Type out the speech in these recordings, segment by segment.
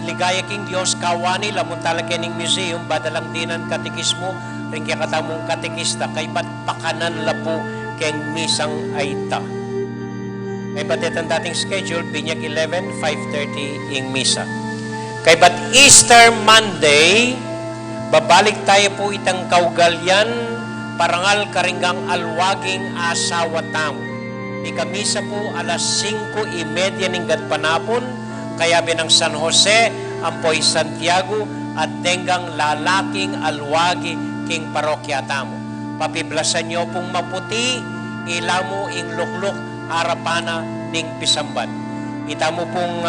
ligaya king Dios kawani lamun talagyaning museum badalang dinan katikismo ring kaya katamong katikista kay ba't pakanan lapo keng misang aita. Kay ba't itang dating schedule binyag 11, 5:30 ing misa. Kay ba't Easter Monday babalik tayo po itang kaugalyan parangal karinggang alwaging asawa tamo. Ikamisa po alas 5:30 ning gadpanapon kaya binang San Jose, ampoy Santiago at denggang lalaking alwagi king parokya tamo. Papiblasan nyo pong maputi, ilamo ing lukluk arapana ning pisamban. Itamo pong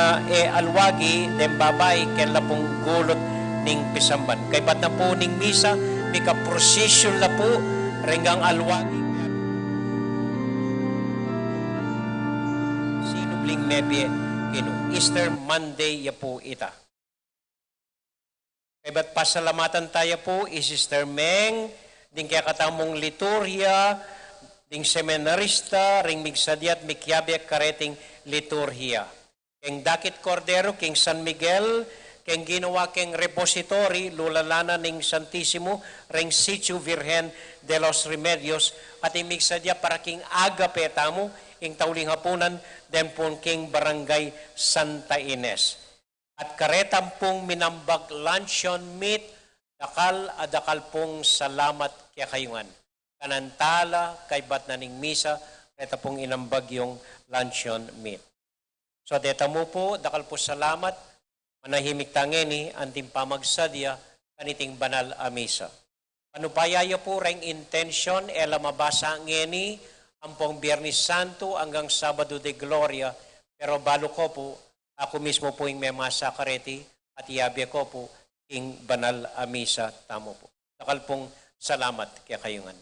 alwagi, den babay, kenla pong gulot ning pisamban. Kay ba't na po ning misa, mika prosesyon la po, ringgang alwagi. Sinubling nebye, Easter Monday ya po ita. Kaya ba't pasalamatan tayo po, Sister Meng, ding kaya katamong liturhiya, ding seminarista, ring migsadyat, mikyabyak kareting liturhiya. Keng Dakit Cordero, King San Miguel, keng ginawa keng repository, lulalana ning Santissimo, ring Sitio Virgen de los Remedios, at imigsadya para king agape tamo, ing tauling hapunan, den pong king Barangay Santa Ines. At karetam pong minambag luncheon meat, adakal pong salamat kaya kayungan. Kanantala, kay bat na ning misa, kaya pong inambag yung luncheon meat. So, deta mo po, dakal po salamat, manahimik tangeni, anting pamagsadya, kaniting banal a misa. Panupayaya po ring intention, ela mabasa ngeni, ampong Biyernes Santo hanggang Sabado de Gloria, pero balo ko po, ako mismo po yung may masa kareti at iyabi ko po yung banal a misa tamo po. Dakal pong salamat kaya kayungan.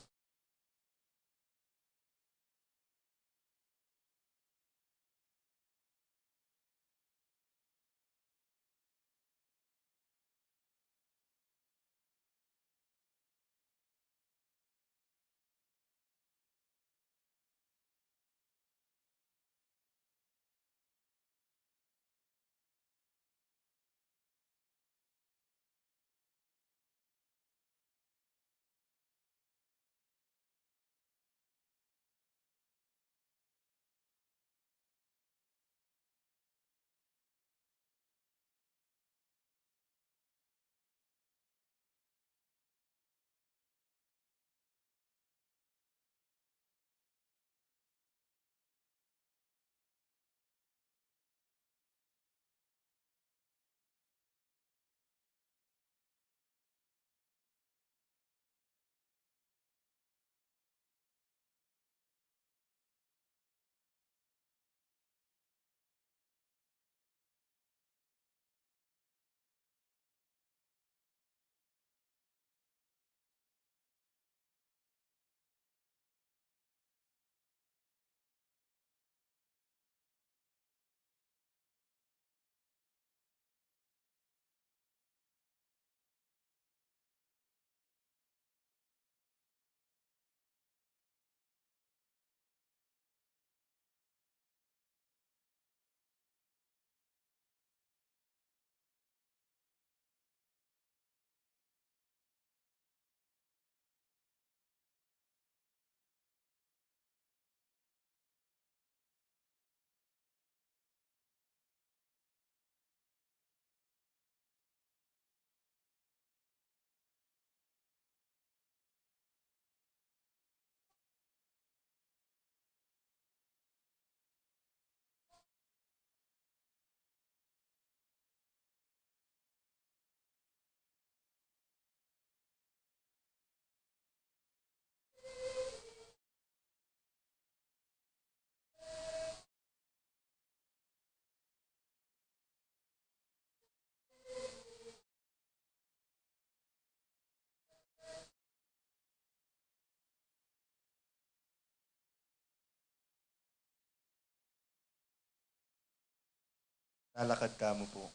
Lalakad ka mo po.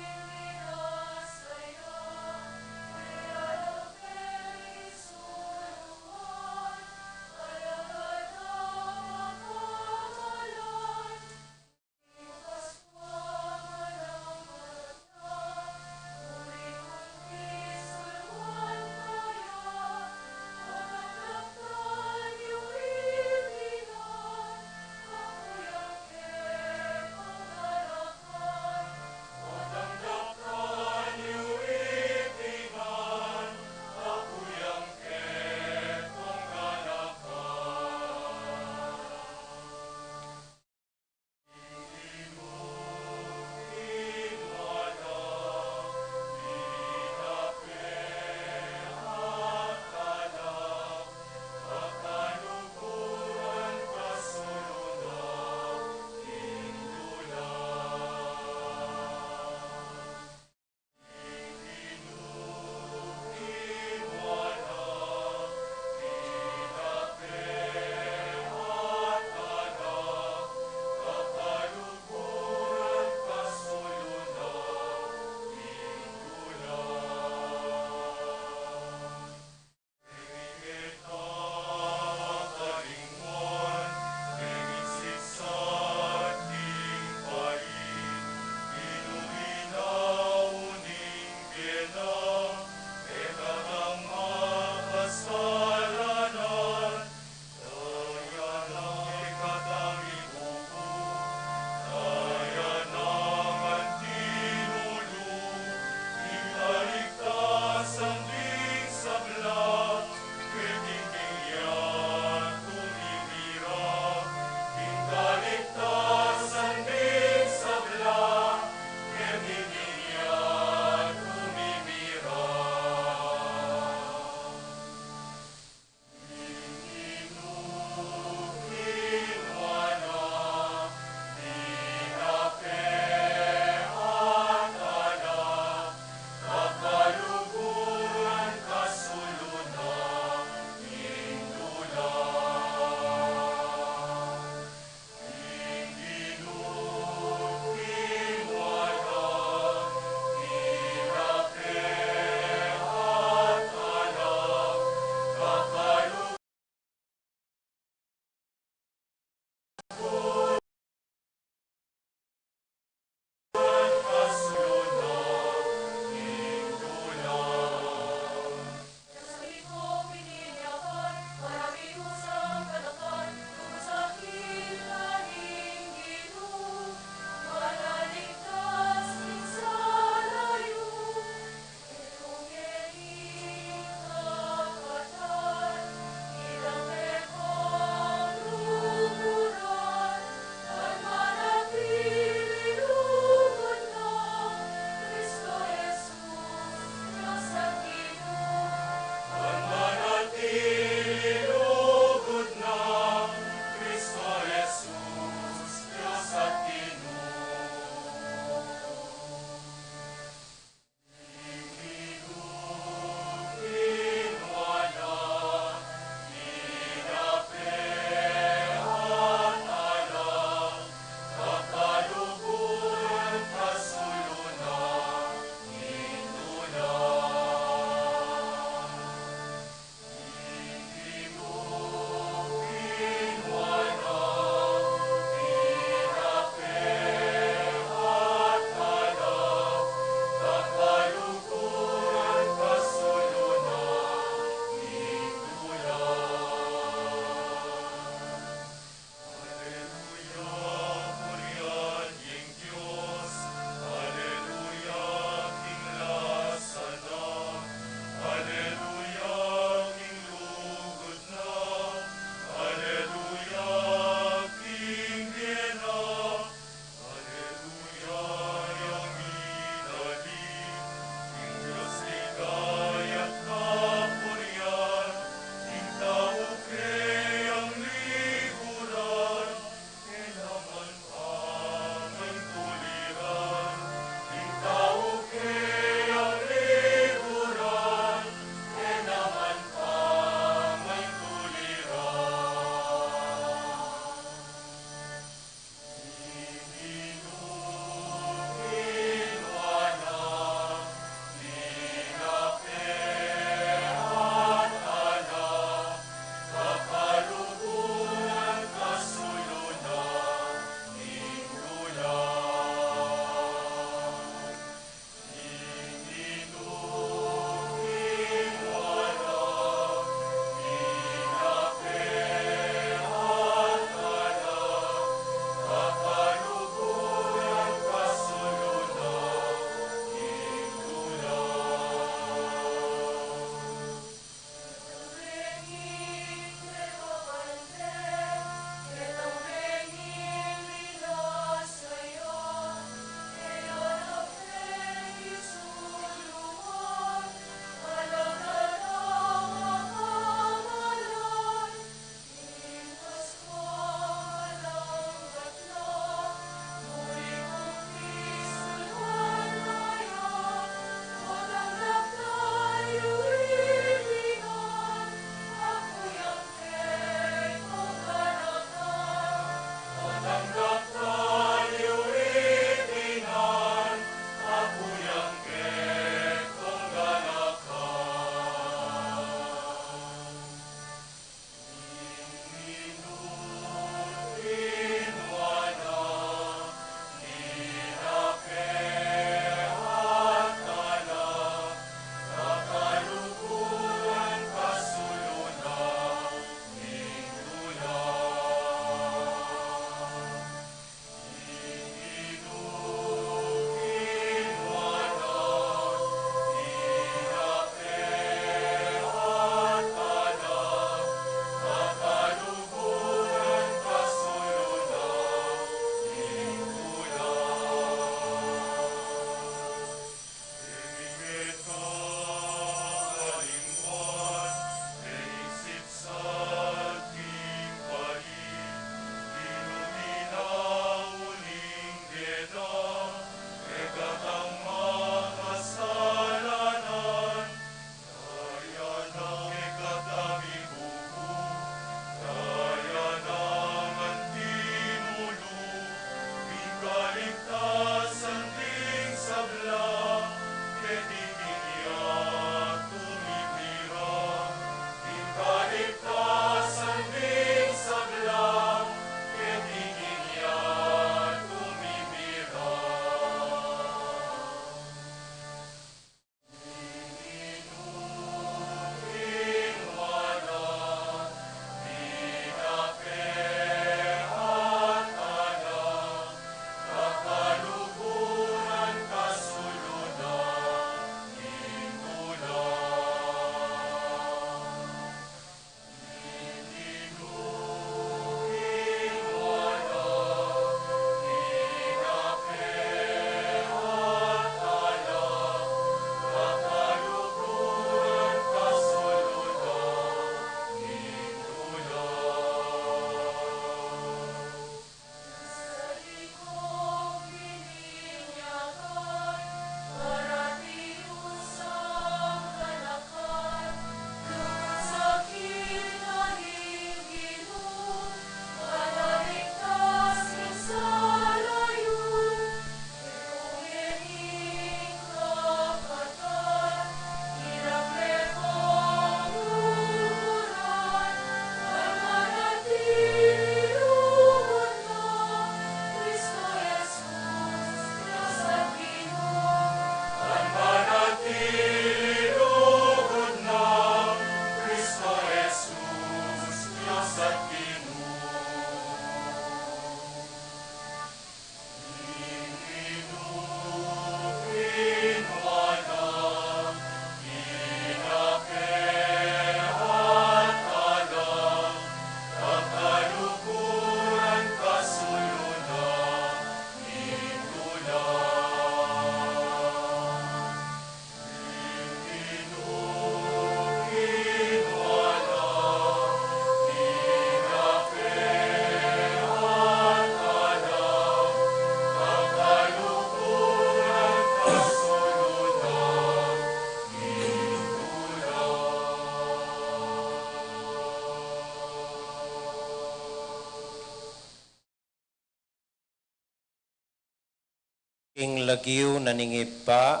King lagyo naningipa,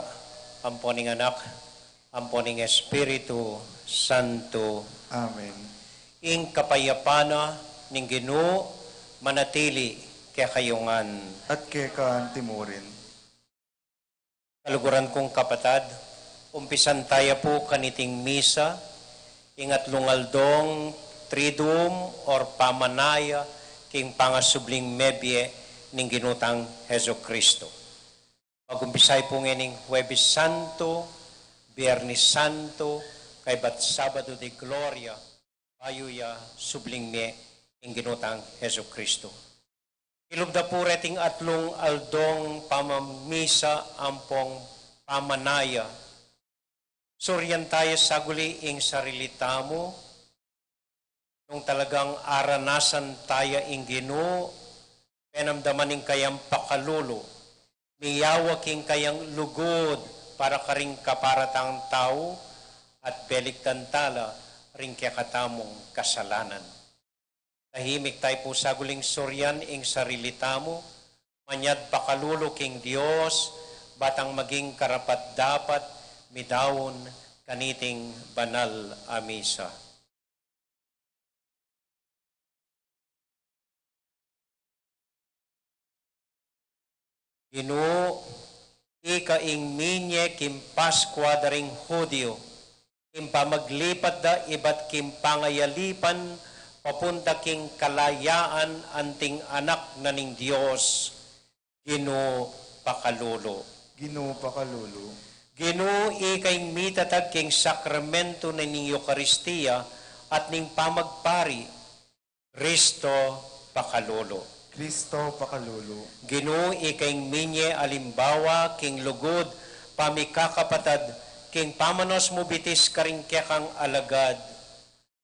amponing anak, amponing Espiritu Santo. Amen. Ing kapayapana ning Ginoo manatili kaya kayungan. At kay kaantimurin. Kaluguran kong kapatad, umpisan tayo po kaniting misa, ingat lungaldong Triduum or pamanaya king pangasubling mebye ning ginutang Heso Kristo. Mag-umpisay po ngayon Huwebes Santo, Biyernes Santo, kay bat Sabado de Gloria, ayuya subling me ing ginutang Heso Kristo. Ilubda po reting atlong aldong pamamisa ampong pamanaya. Suryan tayo saguli ing sarili tamo, nung talagang aranasan tayo ing Ginoo, penamdaman ing kayang pakalulu, miyawa king kayang lugod para karing kaparatang tao at beliktan tala ring katamong kasalanan. Tahimik tayo po saguling suryan ing sarili tamo, manyad pakalulu king Dios, batang maging karapat dapat midawon kaniting banal a misa. Ginoo, ikaing minye kim Paskwa daring Hudyo, kim pamaglipat da ibat kim pangayalipan, papunta king kalayaan anting anak na ning Diyos, Ginoo pakalulu. Ginoo pakalulu. Ginoo, ikaing mitatag king sakramento na ning Eucharistia at ning pamagpari, Kristo pakalulu. Kristo pakalulu. Ginoo, ikaing minye alimbawa king lugod pamikakapatad king pamanos mo bitis karing kekang alagad,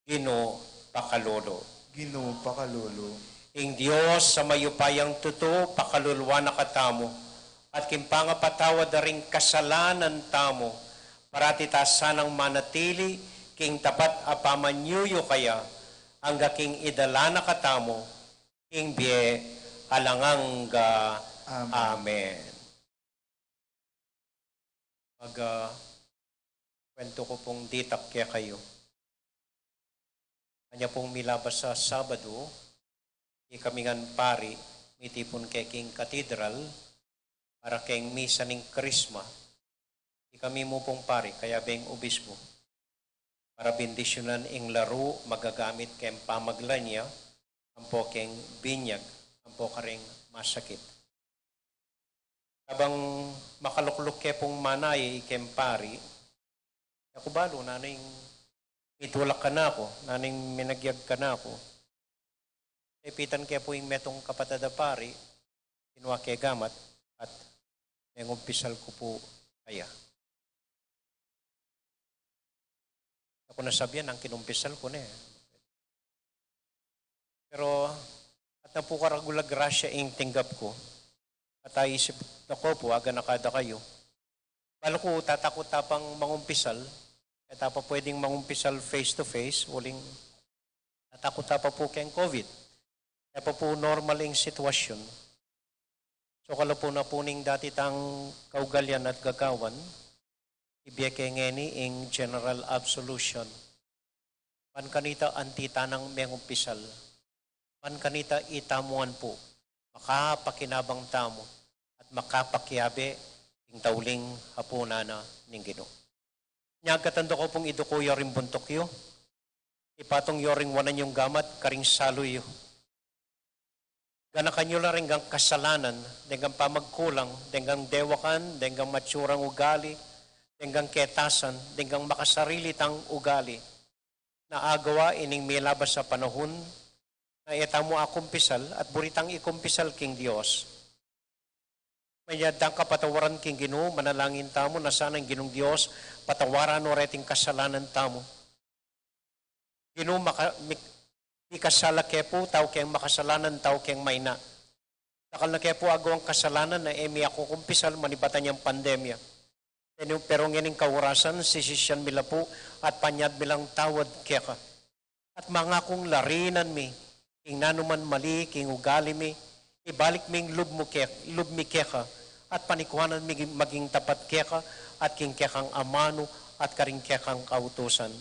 Ginoo pakalulu. Ginoo pakalulu. Ing Dios sa mayupayang tuto pakalulwa na katamo at king pangapatawa daring kasalanan tamo parati ta sanang manatili king tapat apamanyuyo kaya hangga king idala na katamo king biye alanganga. Amen. Kwento ko pong ditak kaya kayo. Kanya pong milabas sa Sabado, ikamingan pari, mitipon kay king Cathedral, para keng misa ning Krisma. Ikami mo pong pari, kaya beng obispo, para bendisyonan ing laro, magagamit keng pamaglanya, ampo keng binyag, ampo karing masakit. Habang makalukluk ke pong manay kem pari, ako balo, naning itulak ka na ako, naning minagyag ka na ako. Ipitan kaya po yung metong kapatada pari, kinuha kaya gamat, at may umpisal ko po kaya. Ako nasabihan, ang kinumpisal ko na eh. Pero, at na po karagulag grasya ing tinggap ko, at aisip na ko po, aga nakada kayo. Balo ko, tatakot tapang mangumpisal, at pa pwedeng mangumpisal face-to-face, uling tatakot pa po kayang COVID. Kaya po normal yung sitwasyon. So kala po na puning dati tang kaugalyan at gagawan, ibiyake ngeni ing general absolution. Pan kanita antitanang mengumpisal. Pan kanita itamuan po, makapakinabang tamo at makapakiabe ing tauling hapunana ning Ginoo. Nyagkatando ko pong iduko yoring buntokyo, ipatong yoring wanan yung gamat, karing saluyo. Gana kanyo lang gang kasalanan, denggang pamagkulang, denggang dewakan, denggang matsurang ugali, denggang ketasan, denggang makasarili tang ugali, na agawa ining milabas sa panahon, na etamo akumpisal at buritang ikumpisal king Dios. Mayadang kapatawaran king Ginoo, manalangin tamo na sanang Ginong Dios, patawaran o reting kasalanan tamo. Ginoo, ikasala kepo, tao keng makasalanan, tao keng mayna. Nakal na kepo agawang kasalanan na emi ako kumpisal, manibatan niyang pandemya. Pero ngayon kawarasan, sisisyan mila po, at panyad milang tawad keka. At mga kong larinan mi, king nanuman mali, king ugali mi, ibalik ming lub mi keka, at panikwanan maging tapat keka at king kekang amano at karing kekang kautusan.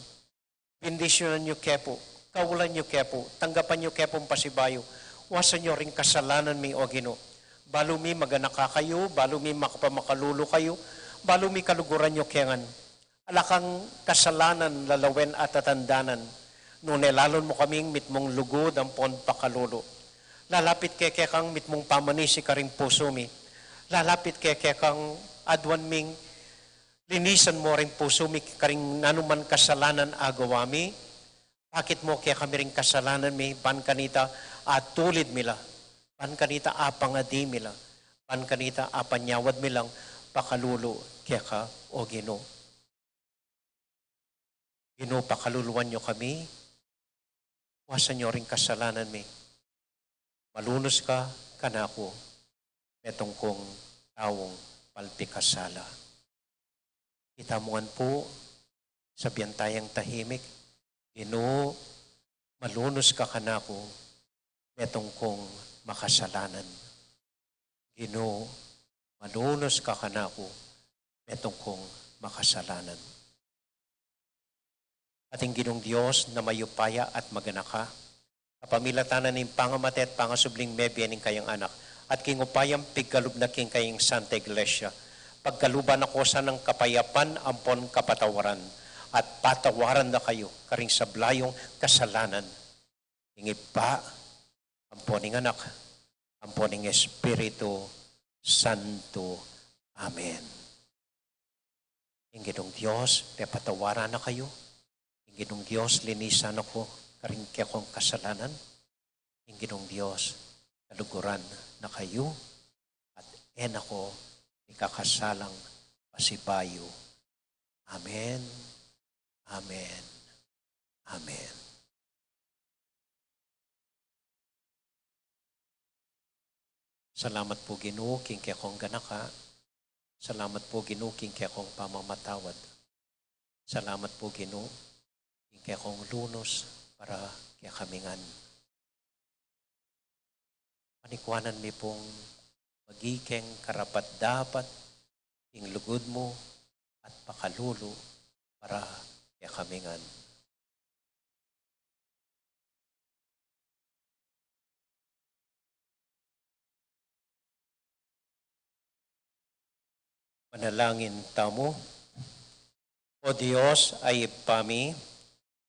Bendisyonan niyo kepo, kaulan niyo kepo, tanggapan niyo kepong pasibayo, wasan niyo ring kasalanan mi o Ginoo. Balo mi maganaka kayo, balo mi makapamakalulo kayo, balo mi kaluguran niyo kengan. Alakang kasalanan lalawen at tatandanan, no nelalon mo kaming mitmong lugod ang pon pakalulo. Lalapit kay kekang mitmong pamanisi karing puso mi. Lalapit kay kekang adwan ming linisan mo rin puso mi karing nanuman kasalanan agawami. Bakit mo kaya kami rin kasalanan mi, pan kanita at tulid mila. Pan kanita apangadi mila. Pan kanita apanyawad milang pakalulo kaya ka o Ginoo. Ginoo, pakaluluan nyo kami. Wasan nyo rin kasalanan mi. Malunos ka, kanako, metong kong tawong palpikasala. Itamuan po sa biyantayang tahimik, Ginoo, malunos ka kanako, metong kong makasalanan. Ginoo, malunos ka kanako, metong kong makasalanan. Ating Ginong Diyos na mayupaya at maganaka, kapamilatanan ng pangamate at pangasubling mebya ng kayang anak, at kingupayang pigkalub na king kayang Santa Iglesia, pagkaluban ako sa ng kapayapan, ampon kapatawaran, at patawaran na kayo, karing sablayong kasalanan. Ingip pa, amponing anak, amponing Espiritu Santo. Amen. Ingidong Diyos, patawaran na kayo. Ingidong Diyos, linisan ako, karing kaya kong kasalanan. Ingidong Diyos, kaluguran na kayo, at ako, ikakasalang pasibayo. Amen. Amen. Amen. Salamat po Ginoo, king kaya kong ganaka. Salamat po Ginoo, king kaya kong pamamatawad. Salamat po Ginoo, king kaya kong lunos para kaya kamingan. Panikwanan mi pong magikeng karapat dapat ing lugod mo at pakalulo para kaya kamingan. Manalangin tamo. O Diyos ay ipami,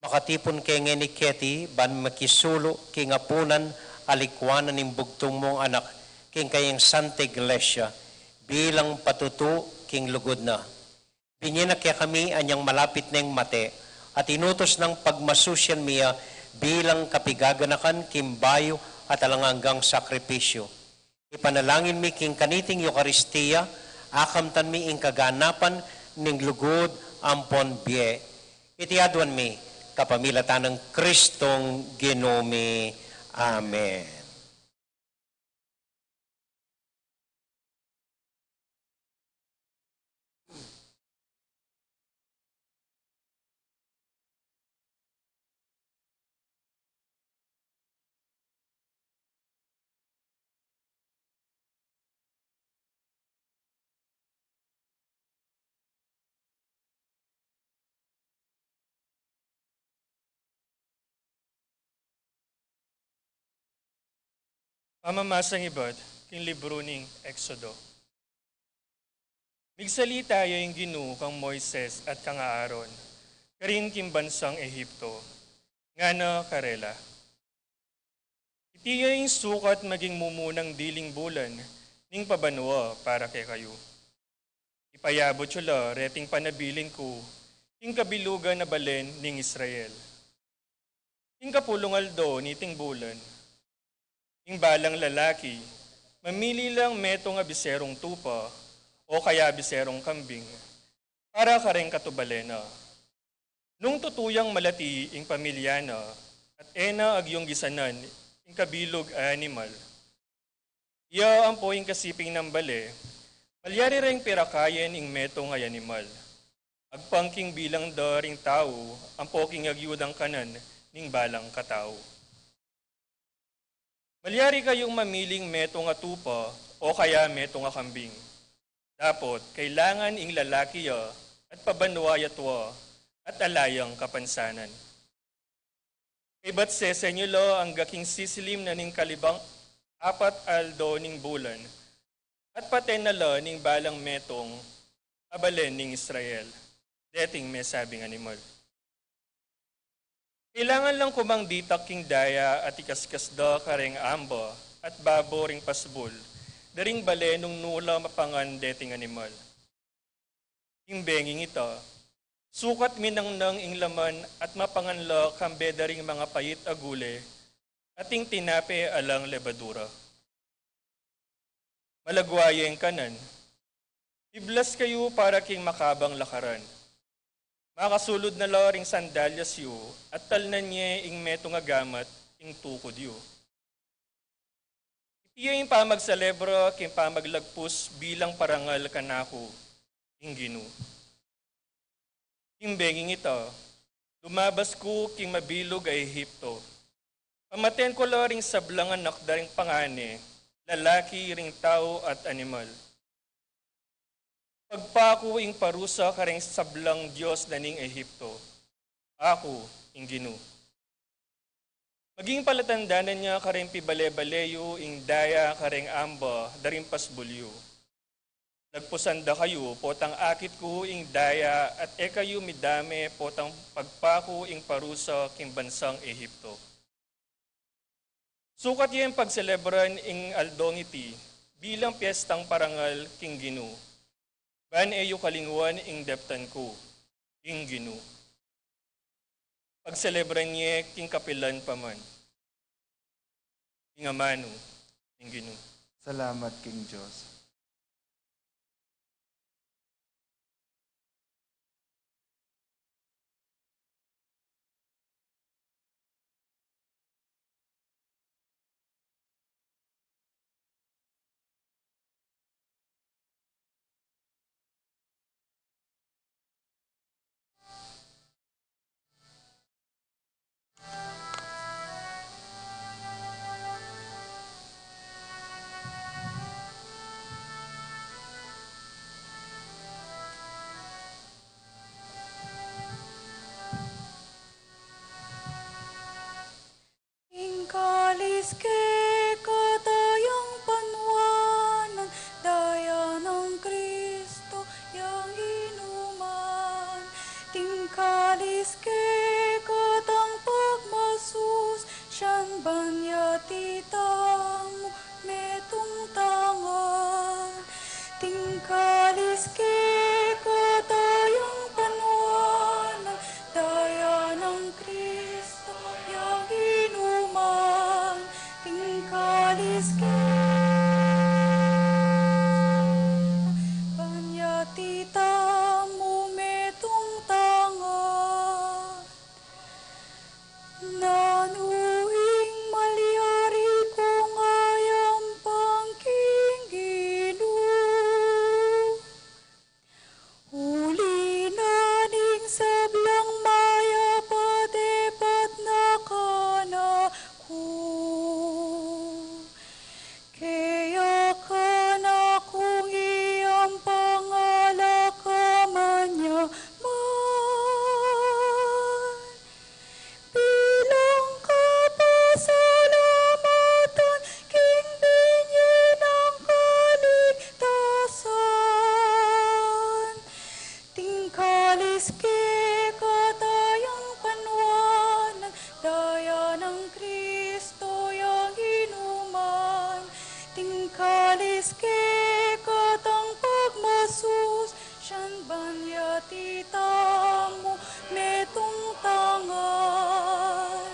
makatipon kay ngeniketi, ban makisulo, kingapunan, alikwanan ng bugtong mong anak, king kayang Santa Iglesia, bilang patutu, king lugod na. Binyanak kaya kami anyang malapit na yung mate, at inutos ng pagmasusyan miya, bilang kapigaganakan, kimbayo, at alanganggang sakripisyo. Ipanalangin mi king kaniting Eucharistia, akamtan mi ing kaganapan, ning lugod, ampon biye. Itiadwan mi, kapamilatan ng Kristong Ginoo. Amen. Pamamasang ibad, king libro ning Exodo. Migsalita yung Ginoo kang Moises at kang Aaron, karin kim bansang Ehipto, nga na karela. Iti yung sukat maging mumunang diling bulan, ning pabanwa para kay kayo. Ipayabot yula, reting panabilin ko, king kabilugan na balen ning Israel. King kapulungal do niting bulan, ing balang lalaki, mamili lang meto nga biserong tupa o kaya biserong kambing para kareng katubalena. Nung tutuyang malati ing pamilyana at ena agyong gisanan ing kabilog animal. Iya ang po ing kasiping ng bale, malyari ring pirakayen ing meto nga animal. Agpangking bilang daring tao ang poking agyudang kanan ning balang katao. Malyari kayong mamiling meto nga tupa o kaya meto nga kambing. Dapot, kailangan ing lalaki ya at pabanwayatwa at alayang kapansanan. Iba't se senyulo ang gaking sisilim na ning kalibang 4 aldo ning bulan at patenala ning balang metong abalen ning Israel. Deting may sabing animal. Kailangan lang kumang ditak king daya at ikaskas da kareng amba at babo ring pasbul, daring bale nung nula mapangan deting animal. King benging ito, sukat minangnang ing laman at mapanganla kambe daring mga payit agule, ating tinape alang lebadura. Malagwayeng kanan, iblas kayo para king makabang lakaran. Makasulod na loring sandalyas yu at talnan niya ing metong agamat ing tukod yu. Itiya yung pamagsalebro king pamaglagpus bilang parangal kanako ing Ginu. King benging ito, lumabas ko king mabilog ay Ehipto. Pamaten ko loring sablangan nakdaring pangane, lalaki ring tao at animal. Pagpako ing parusa kareng sablang Diyos na ning Ehipto. Ako ing Ginu. Maging palatandanan niya kareng pibale-baleyo ing daya kareng amba daring pasbulyo. Nagpusanda kayo potang akit ko ing daya at kayo midame potang pagpako ing parusa king bansang Ehipto. Sukat yung pagselebran ing aldong iti bilang piyestang parangal king Ginu. Ban eyo kalingwan ing deptan ko, ing Ginu. Pagselebran niya king kapilan paman. Ing amano, ing Ginu. Salamat, King Diyos. Ingkalis kay katayang panwanan, daya ng Kristo yang inuman. Tingkalis kay katang pagmasus, siyan banyati tamu metong tangan. Tingkalis kay katayang panwanan, daya ng Kristo yang inuman. Tingkalis banyati tamu metong tangan. Nanuing malyari kong ayam pangkingginu. Uli naning sablang maya padepat na kanaku. Kaya kana kung iyang pangala ka manyaman. Bilang kapasalamatan, king binhi ng kaligtasan. Tingkalis kay katayang panwanan, daya ng Kristo yang inuman. Tingkalis kay katang pagmasus, siyan banyati tamu metong tangan.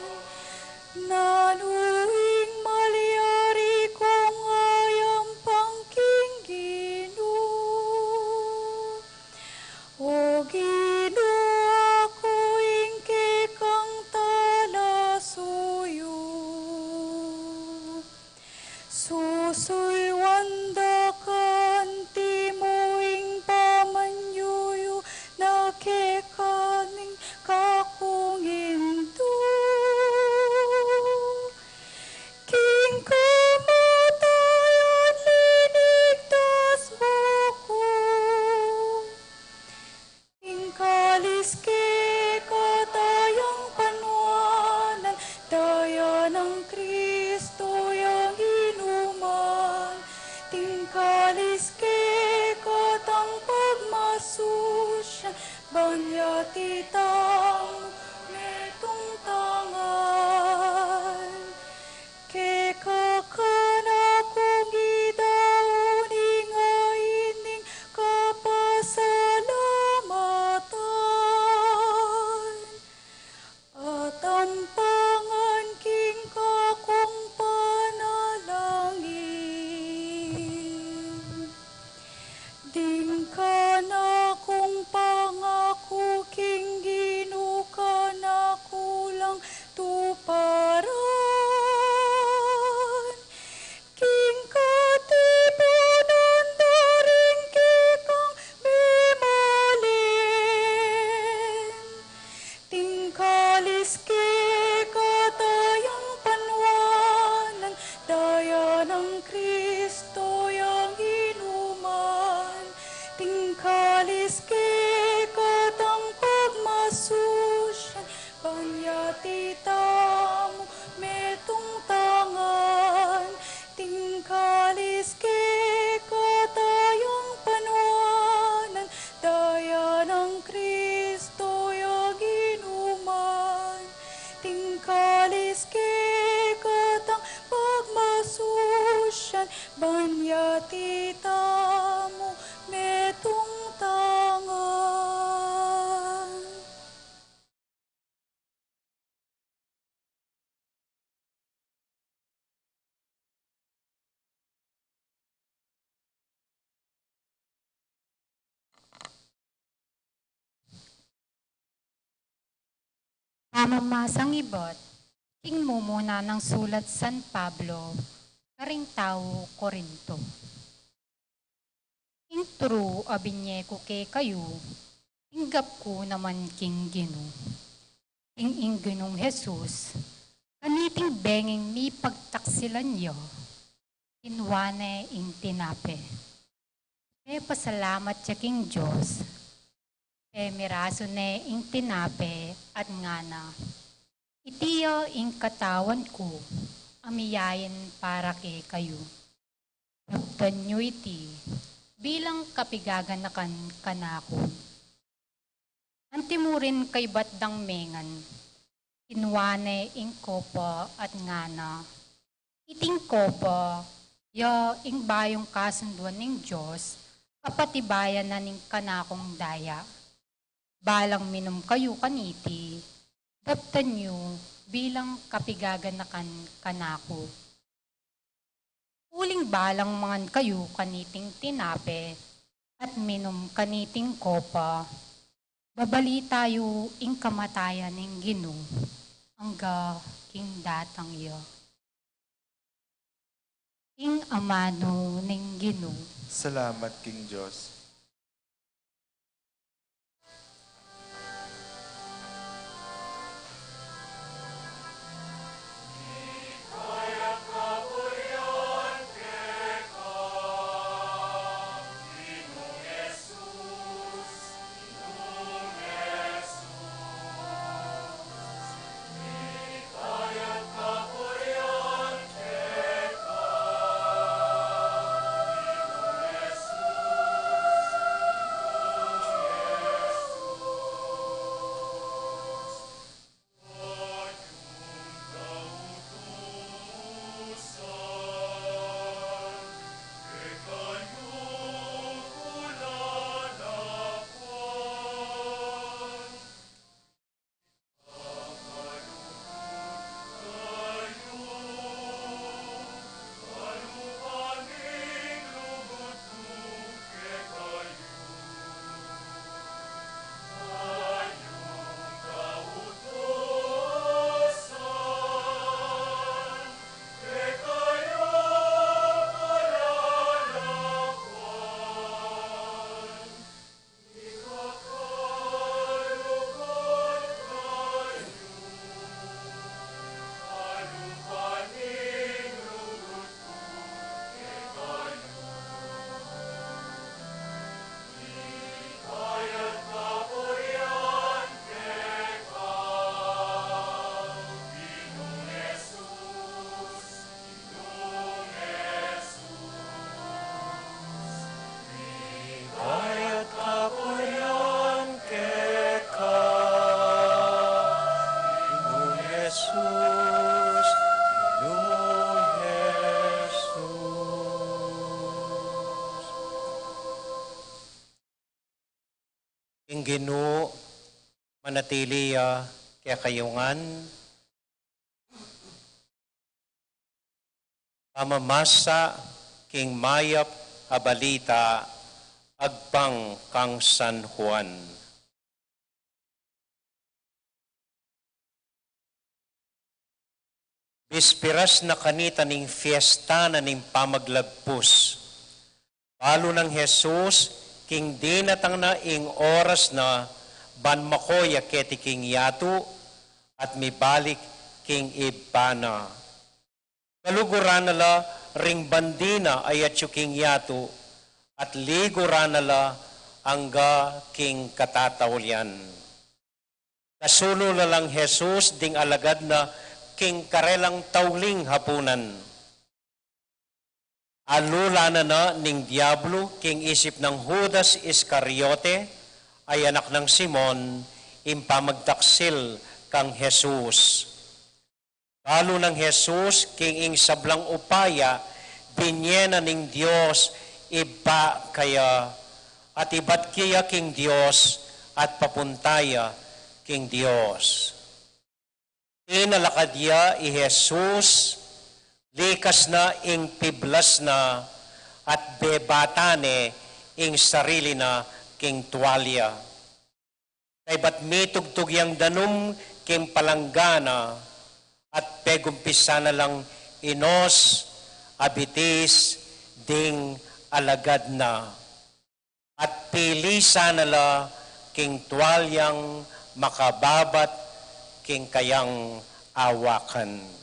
Nanuing malyari kong ayam pangkingginu. O Ginu, ako ingke kang talasuyo. Susuy wanda kanti mo ing pamanyuyo, nakekaning kakong hindu. King kamatayan linigtas mo ko. ng Kristo yang inuman, tingkalis ke katang pagmasusyan, panyati tamu metong tangan, tingkalis ke katayang panuanan, daya ng Kristo yang inuman, tingkalis ke katang pagmasusyan, banyati tamu metong tangan. Mamamasang ibot, king mumuna ng sulat San Pablo, karing tao Korinto. Ing turu abinye ko ke kayo, inggap ko naman king gino. Ing ginong Jesus, kaniting benging mi pagtaksilan yo, inwane ing tinape. E pasalamat siya king Diyos, miraso ne ing tinape at ngana. Itiyo ing katawan ko, amiyayin para ke kayo. Nagtan nyo iti, bilang kapigaganakan kanako. Antimurin kay batdang mengan, inwane ing kopo at ngana. Iting kopo, yo ing bayong kasunduan ng Diyos, kapatibayan na ning kanakong daya. Balang minum kayo kaniti, gaptan nyo bilang kapigaganakan kanako. Uling balang mangan kayo kaniting tinape at minum kaniting kopa, babali tayo ing kamatayan ng Gino, angga king datang yo. Ing amano ng Gino. Salamat, King Diyos. Ing Ginoo manatili kaya kayungan pamamasa king mayap abalita agpang kang San Juan. Bispiras na kanita ning fiesta na ning pamaglagpus. Palo ng Jesus, king dinatang na ing oras na banmakoya keti king yatu at mibalik king ibana. Kaluguran nala ring bandina ayat king yato, at ligoranala angga king katatawlyan. Kasulo na lang Jesus ding alagad na king karelang tawling hapunan. Alula na ning Diablo, king isip ng Judas Iscariote, ay anak ng Simon, impamagtaksil kang Jesus. Balo ng Jesus, king ing sablang upaya, binyena ning Diyos, iba kaya, at ibat kaya king Diyos, at papuntaya king Diyos. Inalakadya i Jesus, likas na ing piblas na, at bebatane ing sarili na king tuwalya. Kay ba't mitugtog yang danum king palanggana, at pegumpisa na lang inos, abitis, ding alagad na. At pilisa na la king tuwalyang makababat king kayang awakan.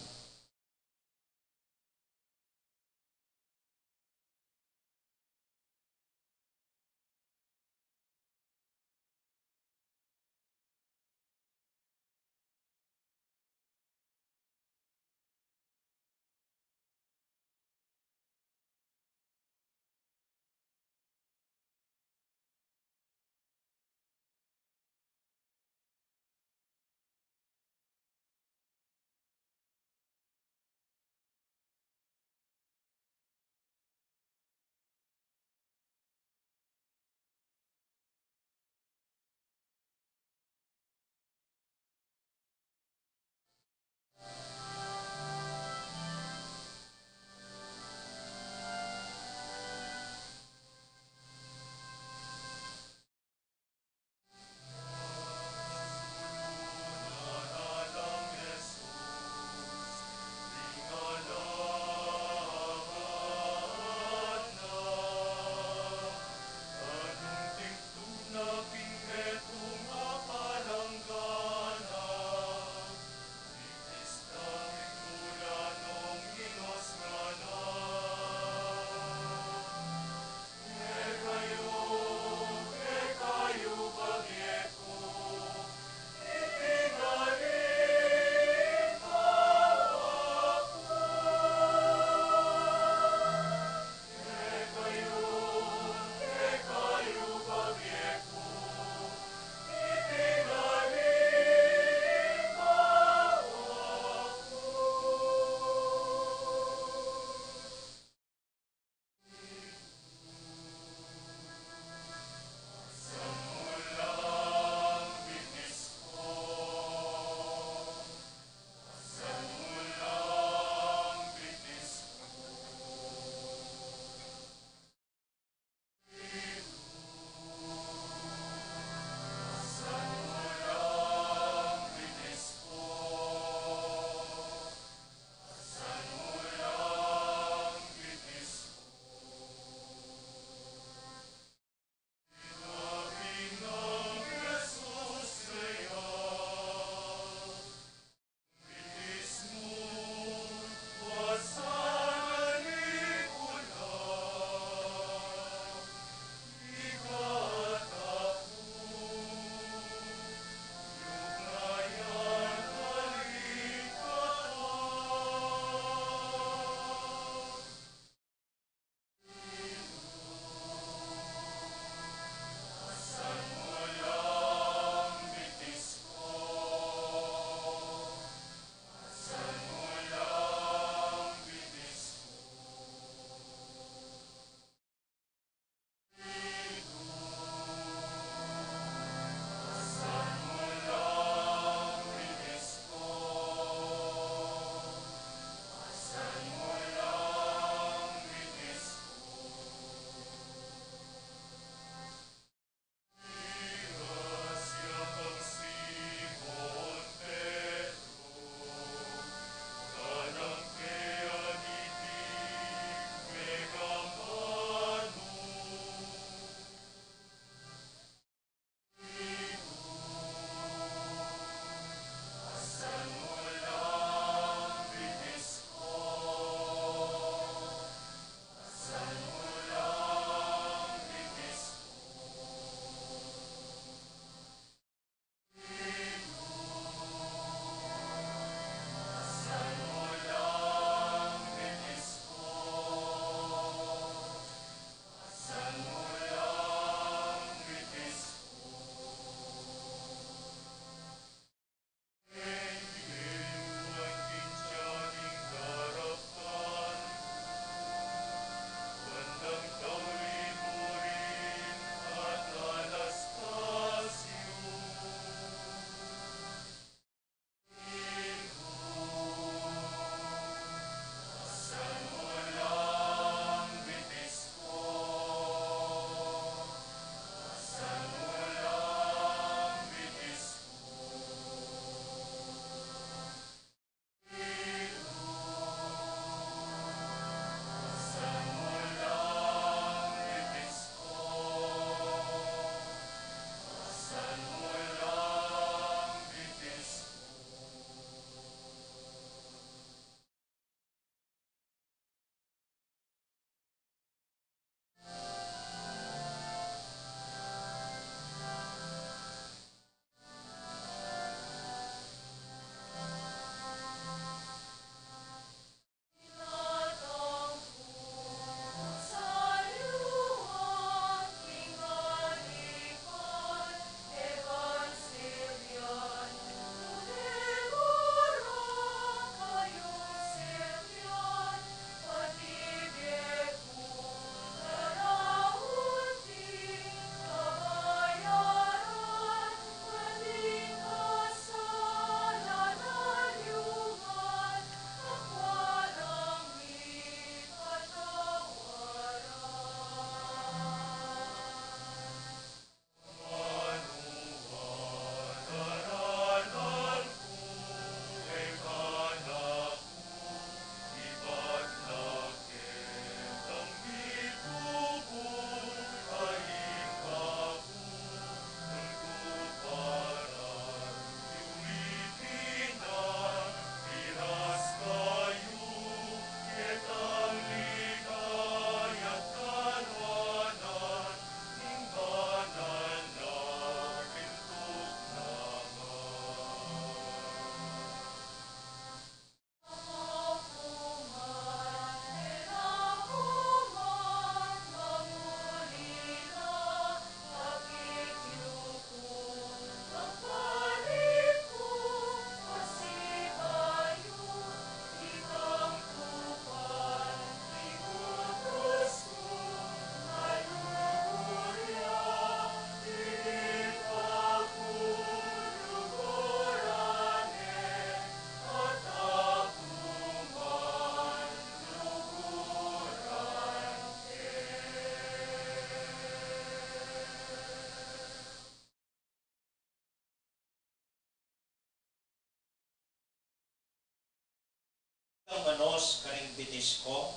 bitis ko,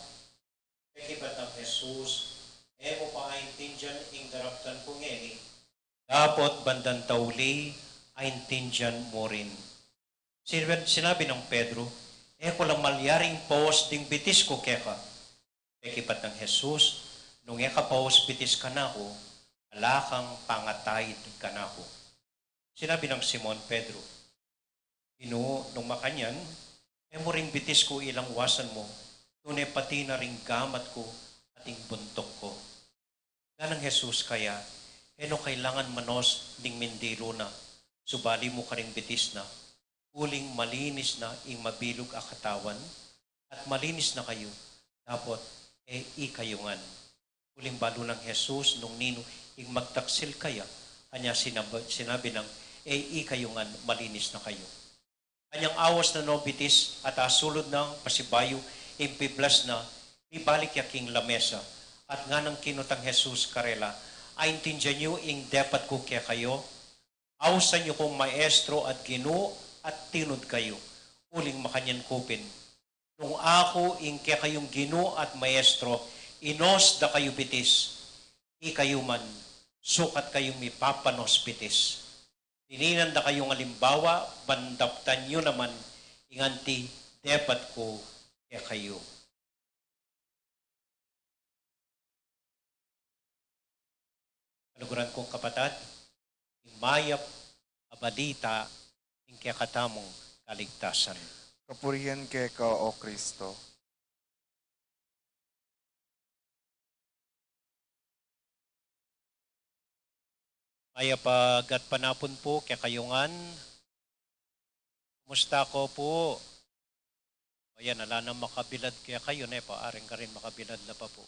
pekibat ng Jesus, mo pa aintindihan ing daraptan ko ngeni, dapat bandang tauli, aintindihan mo rin. Sinabi ng Pedro, ko lang malyaring paus ding bitis ko keka. Pekibat ng Jesus, nung paus bitis ka na ko, alakang pangatay ka na ko. Sinabi ng Simon Pedro, Ginoo, nung makanyan, mo ring bitis ko ilang wasan mo, nune pati na ring gamat ko ating buntok ko. Ganang Jesus kaya, kailangan manos ding mindilo na, subali mo ka ring bitis na, uling malinis na ing mabilog a katawan, at malinis na kayo, dapat ikayungan. Uling balo ng Jesus nung nino ing magtaksil kaya, kanya sinabi ng ikayungan, malinis na kayo. Kanyang awas na no bitis at asulod ng pasibayo, impiblas na, ibalik yaking lamesa, at nga ng kinutang Jesus karela, aintindihan nyo ing dapat ko kaya kayo, awasan nyo kong maestro at Ginoo at tinod kayo, uling makanyan kupin. Nung ako ing kaya kayong Ginoo at maestro, inos da kayo bitis, ikayo man, sukat kayong mipapanos bitis. Tininan da kayong alimbawa, bandaptan nyo naman, inganti dapat ko kaya kayo. Kaluguran kong kapatid, mayap abalita ng kaya katamong kaligtasan. Kapurihan kay ka, O Kristo. Mayap agat panapon po kaya kayungan. Kumusta ko po? Ayan, ala na makabilad kaya kayo na paaring ka rin makabilad na pa po.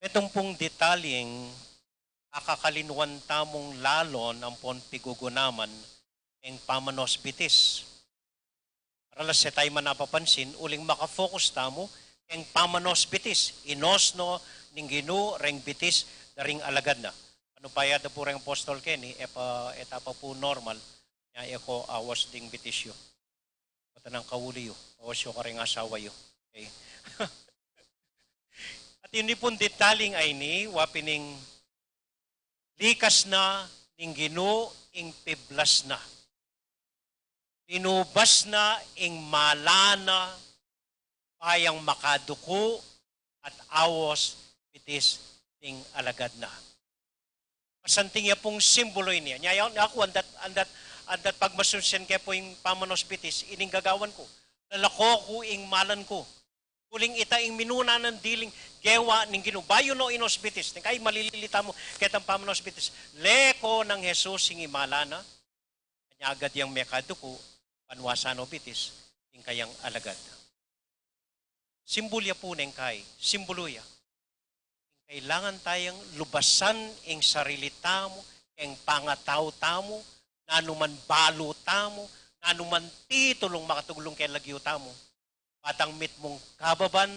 Itong pong detalyeng akakalinuan tamong lalon ang pon pigugunaman ng pamanos bitis. Para lang sa tayo man napapansin, uling makafocus tamo ng pamanos bitis. Inos no, ning Ginoo reng bitis, daring alagad na. Ano pa yada po reng apostol Kenny, etapa po normal, niya eko awas ding bitis yo. Pata ng kawuli yo, awas yo ka rin asawa yo. Okay. At yun pong detaling ay ni, wapining likas na, ning Ginoo ing piblas na. Tinubas na ing malana, payang makaduko, at awos bitis ting alagad na. Pasanting niya pong simbolo niya. Ngayon ako, andat pagmasunsin kaya po yung pamanos bitis, ining gagawan ko. Lalako ko ing malan ko. Kuling ita ing minuna ng diling gewa ning Ginoo. Bayo no inos bitis. Kay malilita mo ketang pamanos bitis. Leko ng Jesus ing imalana. Kanya agad yung mekaduko, panwasano bitis, ing kayang alagad. Simbolya po neng kay, simboluya. Kailangan tayong lubasan ing sarili tamo, ing pangataw tamo, nanuman balo tamo, nanuman titulong makatulong kay lagyo tamo. Patang mit mong kababan,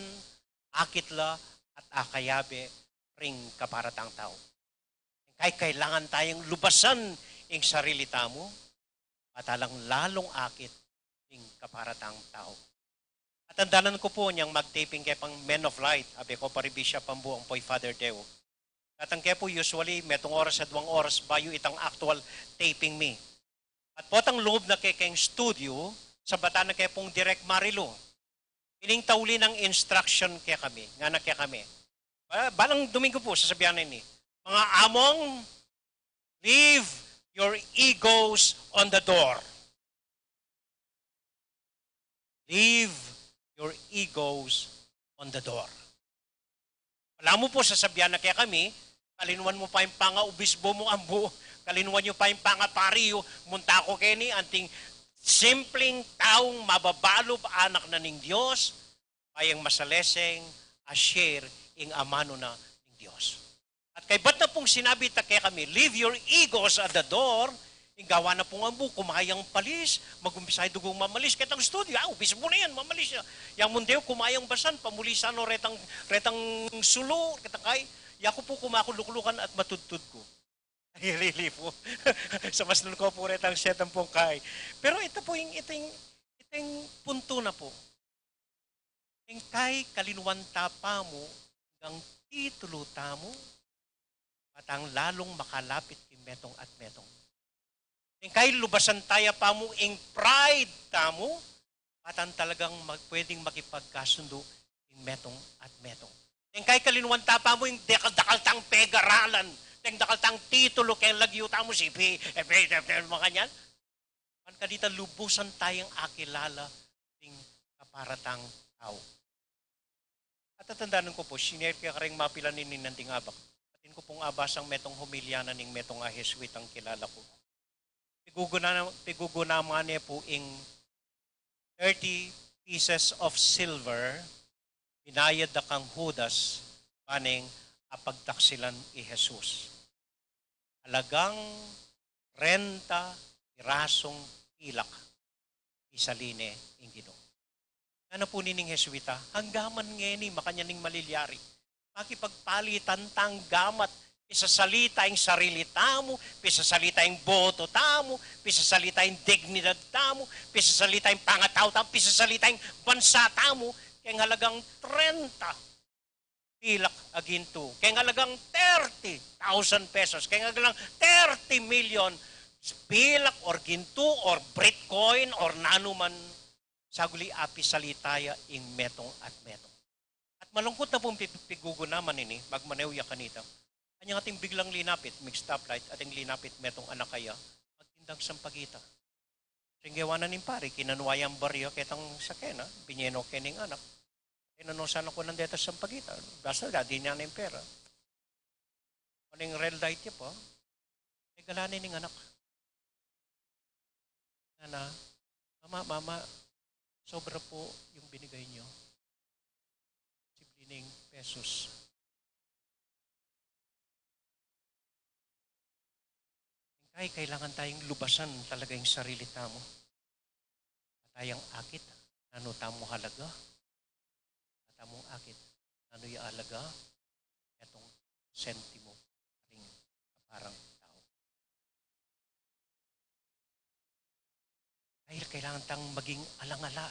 akitla, at akayabe, ring kaparatang tao. Kaya kailangan tayong lubasan ing sarili tamo, patalang lalong akit ing kaparatang tao. At andanan ko po niyang mag-taping kay pang Men of Light. Abi ko paribisya pambuang po'y Father Deo. Katang kaya po usually, metong oras at 2 oras bayo itang actual taping me. At potang loob na kay kayong studio, sa bata na kaya pong Direct Marilo. Ining tauli ng instruction kaya kami, nga na kaya kami. Balang Domingo po, sasabihan na ini. Mga among, leave your egos on the door. Leave your egos on the door. Alam mo po, sasabihan na kaya kami, kalinuan mo pa yung panga-ubisbo mo ambo, kalinuan nyo pa yung panga-pariyo, munta ko kini, anting simpleng taong mababalob anak na ning Diyos, payang masaleseng, share ing amano na ning Diyos. At kay ba't na pong sinabi ta kaya kami, leave your egos at the door, gawa na pong ambo, kumayang palis, mag-umpisay dugong mamalis, ketang studio, ubis mo na yan, mamalis siya. Yang mundeo, kumayang basan, pamulisan o retang sulo, ketang kay, yako po kumakulukulukan at matudtud ko. Ay, really po. Sa mas ko po rin ang siyetang pong kay. Pero ito yung punto na po. Yung kay kalinuan tapa mo, hanggang titulo tamo, patang lalong makalapit kay metong at metong. Yung kay lubasan tayo pa mo, yung pride tamo, patang talagang pwedeng makipagkasundo yung metong at metong. Yung kay kalinuan tapa mo, yung dakal-dakal pegaralan, yung dakal titulo, kaya lagyo tamo, sipi, mga yan. Pan kanita lubusan tayong akilala ng kaparatang tao. At tatandaan ko po, sinare kaya karing mapilan ni Nanding Abak. Atin ko pong abasang metong humilyanan ng metong aheswit ang kilala ko. Pigugunaman niya po ing 30 pieces of silver, binayad na kang Judas, paning apagtaksilan i Jesus. Halagang 30 pirasong pilak, isaline ing Ginoo. Ano po nining Jesuita? Hanggaman ngeni, makanyaning malilyari. Makipagpalitan tang gamat, pisasalita yung sarili tamo, pisasalita yung boto tamo, pisasalita yung dignidad tamo, pisasalita yung pangataw tamo, pisasalita yung bansa tamo, kaya halagang 30 pilak aginto, kaya halagang 30,000 pesos, kaya halagang 30 million pilak or ginto or Bitcoin or nanuman saguli api salitaya ing metong at metong. At malungkot na pong pigugunaman ini, magmanewya kanita. Kanyang ating biglang linapit, may stoplight, ating linapit metong anak kaya, magtindang sampagita. Ringgawanan ng pari, kinanuayang baryo ketang sakena, binyeno kening anak. Kinanosan ako ng deta sampagita, basta di niya ng pera. Kaning red light niya po, may galanin ng anak. Mama, sobra po yung binigay nyo. Siblining pesos. Kaya kailangan tayong lubasan talaga yung sarili tamo. Tayang akit, ano tamo halaga? Tamong akit, ano yung alaga? Etong sentimo ring parang tao. Dahil kailangan tang maging alang-ala.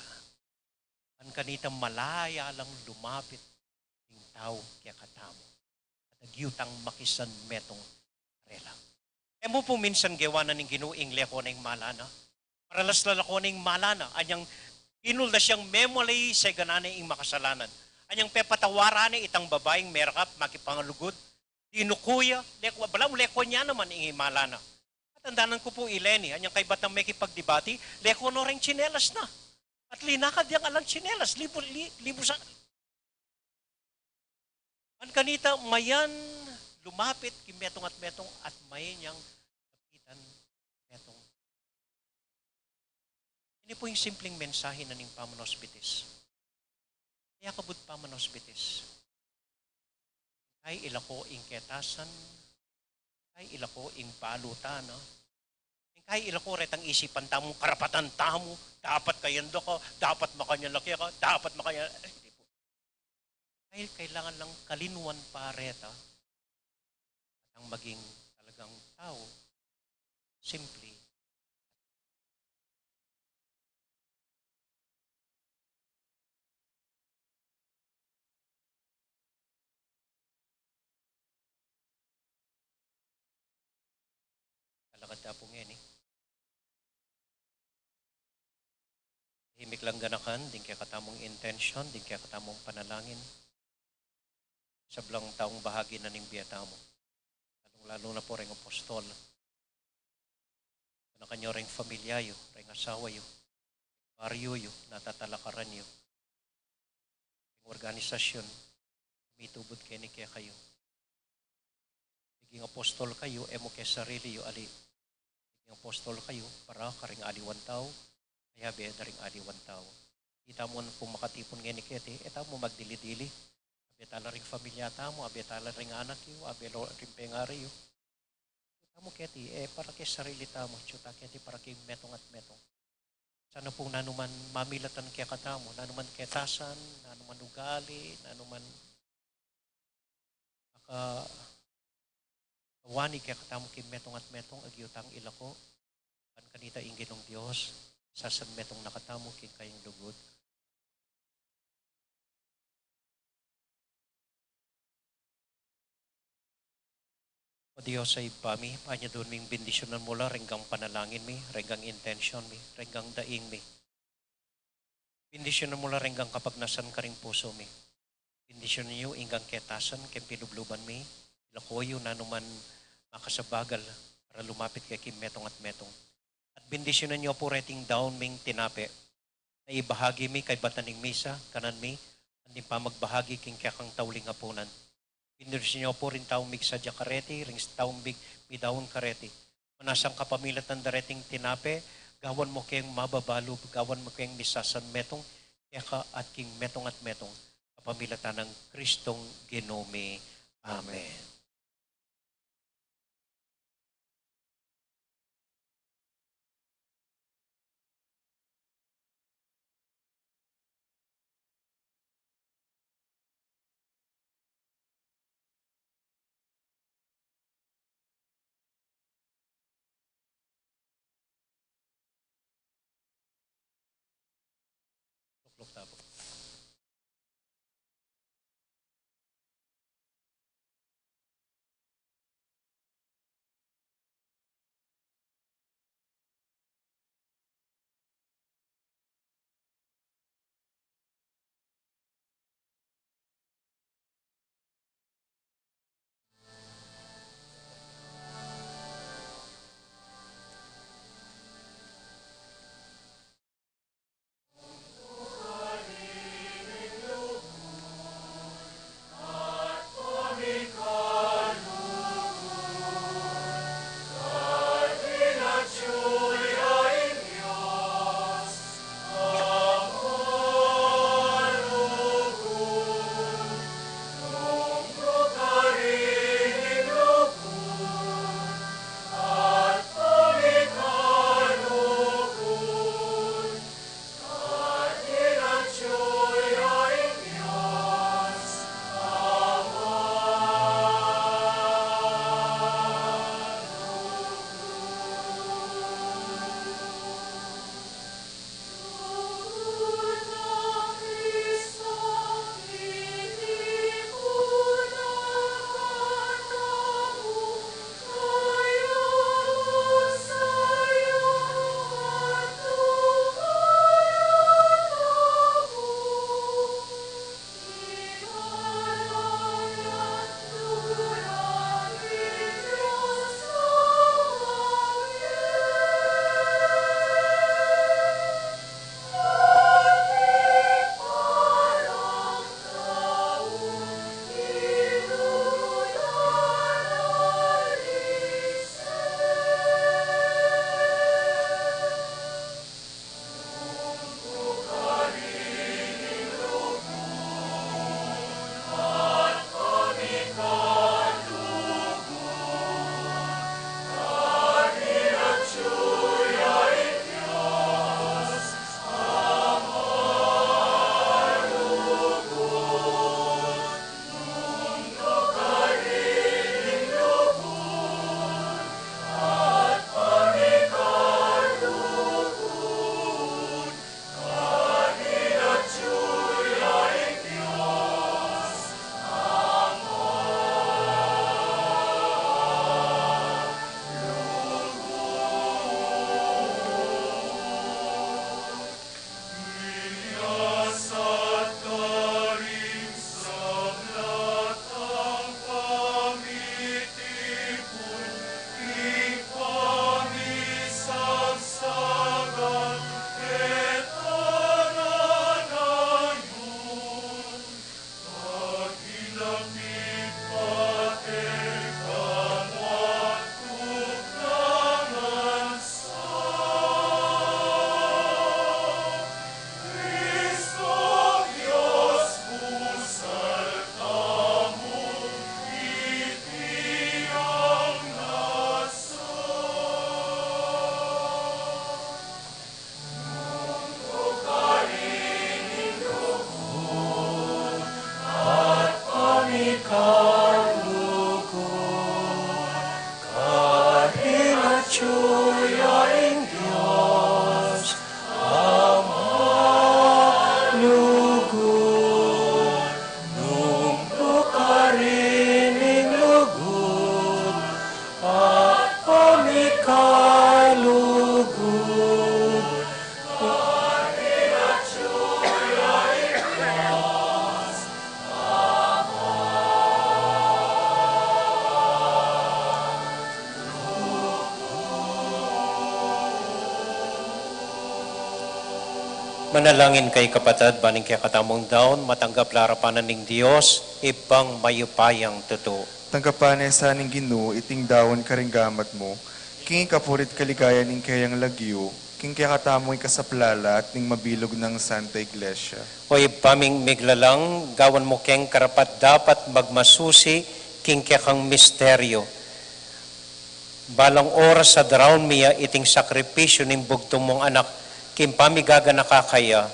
Ang kanita malaya lang lumapit ng tao kaya katamo. At nagyutang makisan metong rela. E mo po minsan gawa na ng ginuing leko ng malana. Paralas lalako ng malana. Anyang inulda siyang memolay sa ganana ng makasalanan. Anyang pepatawaran itang babaeng merakap makipangalugod. Dinukuya. Balam leko niya naman ng malana. Tandaanan ko po Ileni, anyang kay batang may kipagdebati, leko no ring tsinelas na. At linakad yang alang tsinelas, libo sa... Ang kanita, mayan lumapit kay metong at may niyang kapitan metong. Ini po yung simpleng mensahe na ning pamanospitis. Kaya kabud pamanospitis. Kay ilako ing ketasan, kay ilako ing palutan, no? Kay ilako retang isipan tamo, karapatan tamo, dapat kayando ko, dapat makanyalaki ka, dapat makanya... Hindi po. Kaya kailangan lang kalinuan pa reta at ang maging talagang tao, simply. Kalakad po ngayon eh. Himik lang ganakan, din kaya katamong intention, din kaya katamong panalangin. Sa blang taong bahagi na ning biyata mo. Lalo na po rin apostol. Na kanyo rin familia yo, rin asawa yo, baryo yo, natatalakaran yo. Yung organisasyon, mitubod kini kaya kayo. Naging apostol kayo, emo kaya sarili yo, ali. Naging apostol kayo, para karing aliwan tao, kaya be na ring aliwan tao. Kita mo kung makatipon ngayon ni Kete, eta mo magdili-dili. Abe tala ring familia tamo, abe tala ring anak yo, abe ring pengari yo. Kita mo Kete, para kay sarili tamo, chuta Kete para kay metong at metong. Sana pong nanuman mamilatan kaya katamo, nanuman ketasan, nanuman ugali, nanuman Awani kaya katamo kim metong at metong agyutang ilako. Kan kanita inginong Diyos. Sasan metong nakatamo kin kayong lugod. O Diyos ay pami, panya doon ming bendisyonan mula, renggang panalangin mi, renggang intention mi, renggang daing mi. Bendisyonan mula renggang kapag nasan ka ring puso mi. Bendisyonan niyo inggang ketasan, kem pinubluban mi, ilakoyo na naman makasabagal para lumapit kay kim metong at metong. At bendisyonan niyo po rating down ming tinape, na ibahagi mi kay bataning misa, kanan mi, hindi pa magbahagi king kakang tawling hapunan. Pinursin niyo po rin taong mig sa kareti, ring taong mig midawon kareti. Manasang kapamilat ng dareting tinape, gawan mo kayong mababalo, gawan mo kayong misasan metong, kaya ka at king metong at metong, kapamilatan ng Kristong Genome. Amen. Tuklok tabo. Manalangin kay kapatid, baning kaya katamong daon, matanggap larapanan ng Diyos, ipang mayupayang totoo. Tanggapan sa ning Ginoo iting dawon karinggamat mo. King kapurit kaligaya ning kayang lagyo. King kaya katamoy kasaplala at ning mabilog ng Santa Iglesia. O ipaming miglalang, gawan mo keng karapat dapat magmasusi, king kaya kang misteryo. Balang oras sa daraon miya iting sakripisyo ning bugtong mong anak, kimpamigaga nakakaya,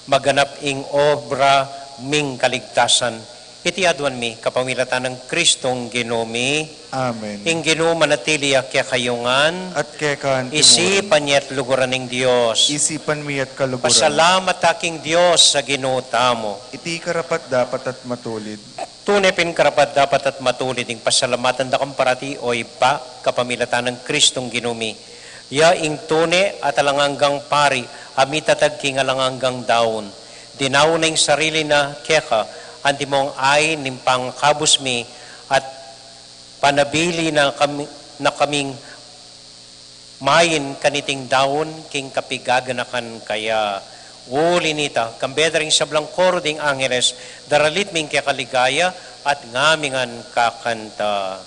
maganap ing obra ming kaligtasan. Iti adwan mi, kapamilatan ng Kristong Ginomi, Amen. ing Ginoo manatili kaya kayungan, At kekan isipan niya at luguran ng Diyos. isipan mi at kaluguran. Pasalamat aking Diyos sa Ginoo tamo. Iti karapat dapat at matulid. Tunay karapat dapat at matulid ing pasalamatan da kang parati o ipa kapamilatan ng Kristong Ginomi. Ya ing tune at alanganggang pari, amitatag king alanganggang daon. Dinaw na ing sarili na keka, anti mong ay nimpang kabus mi at panabili na kaming mayin kaniting daon king kapigaganakan kaya. Uli nita, kambedring sablang koro ding angeles, daralit ming kaya kaligaya at ngamingan kakanta.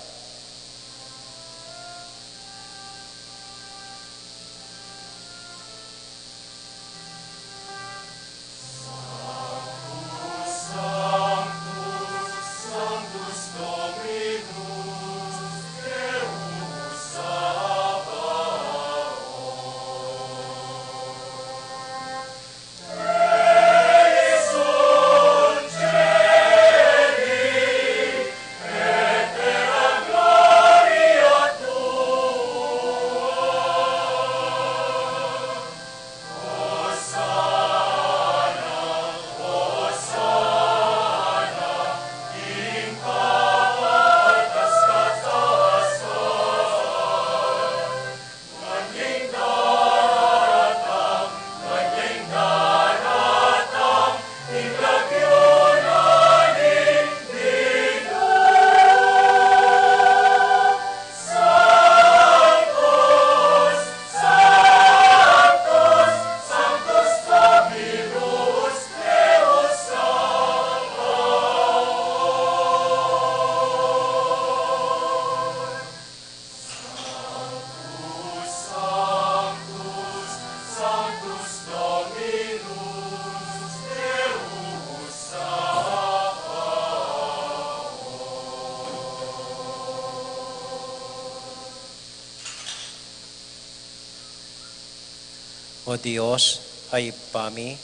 O Diyos, ay pami,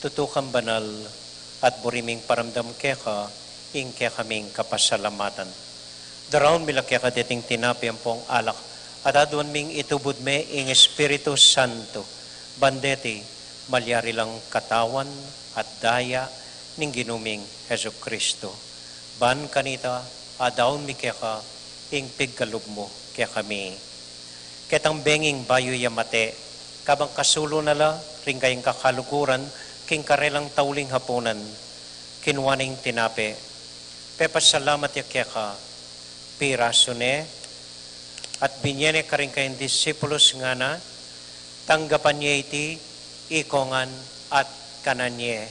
tutukang banal at buriming paramdam keka, ing kaya kaming kapasalamatan. Daraon mila kaya kaditing tinapi ang pong alak, at adwan ming itubod me ing Espiritu Santo, bandeti, malyari lang katawan at daya ning ginuming Heso Kristo. Ban kanita, adaon mi kaya ka, ing pigkalub mo kaya kami. Ketang benging bayo yamate, kabang kasulo nala, ring kayong kakalukuran, king karelang tauling hapunan, kinwaning tinape. Pepasalamat ya keka, pirasune, at binyene ka rin kayong disipulos nga na, tanggapan niya iti, ikongan at kananye.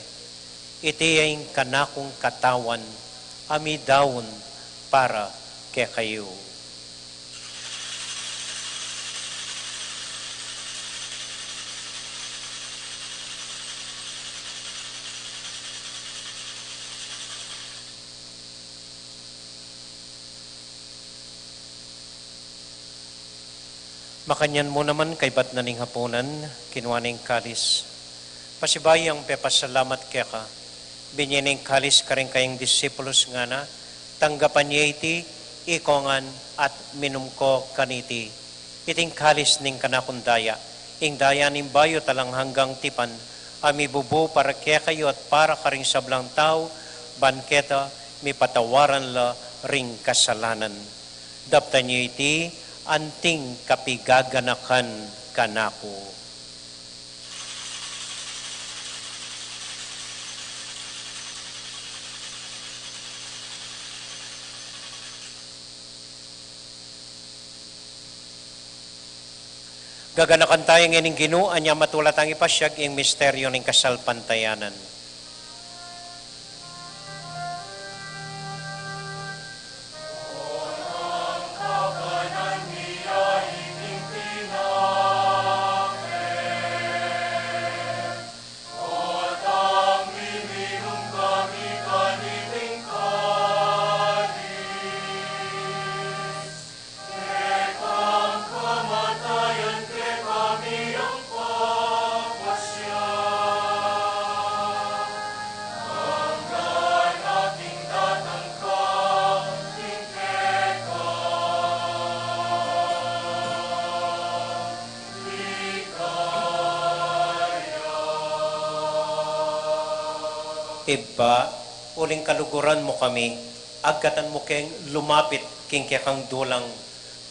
Iti yung kanakong katawan, ami daon para kaya kayo. Makanyan mo naman kay bat naning hapunan, kinwaning kalis. Pasibayang pepasalamat kaya ka, binyaning kalis ka rin kayong disipulos nga na, tanggapan niya iti, ikongan at minum ko kaniti. Iting kalis ning kanakundaya, ing daya ning bayo talang hanggang tipan, ami bubu para kaya kayo at para ka ring sablang tao, banketa, mi patawaran la ring kasalanan. Dapta niyo iti, anting kapigaganakan kanako. Gaganakan tayo ngayon Ginoo, anya matulat ang ipasyag ing misteryo ng kasalpantayanan. Iba, uling kaluguran mo kami, agkatan mo keng lumapit king kang dulang,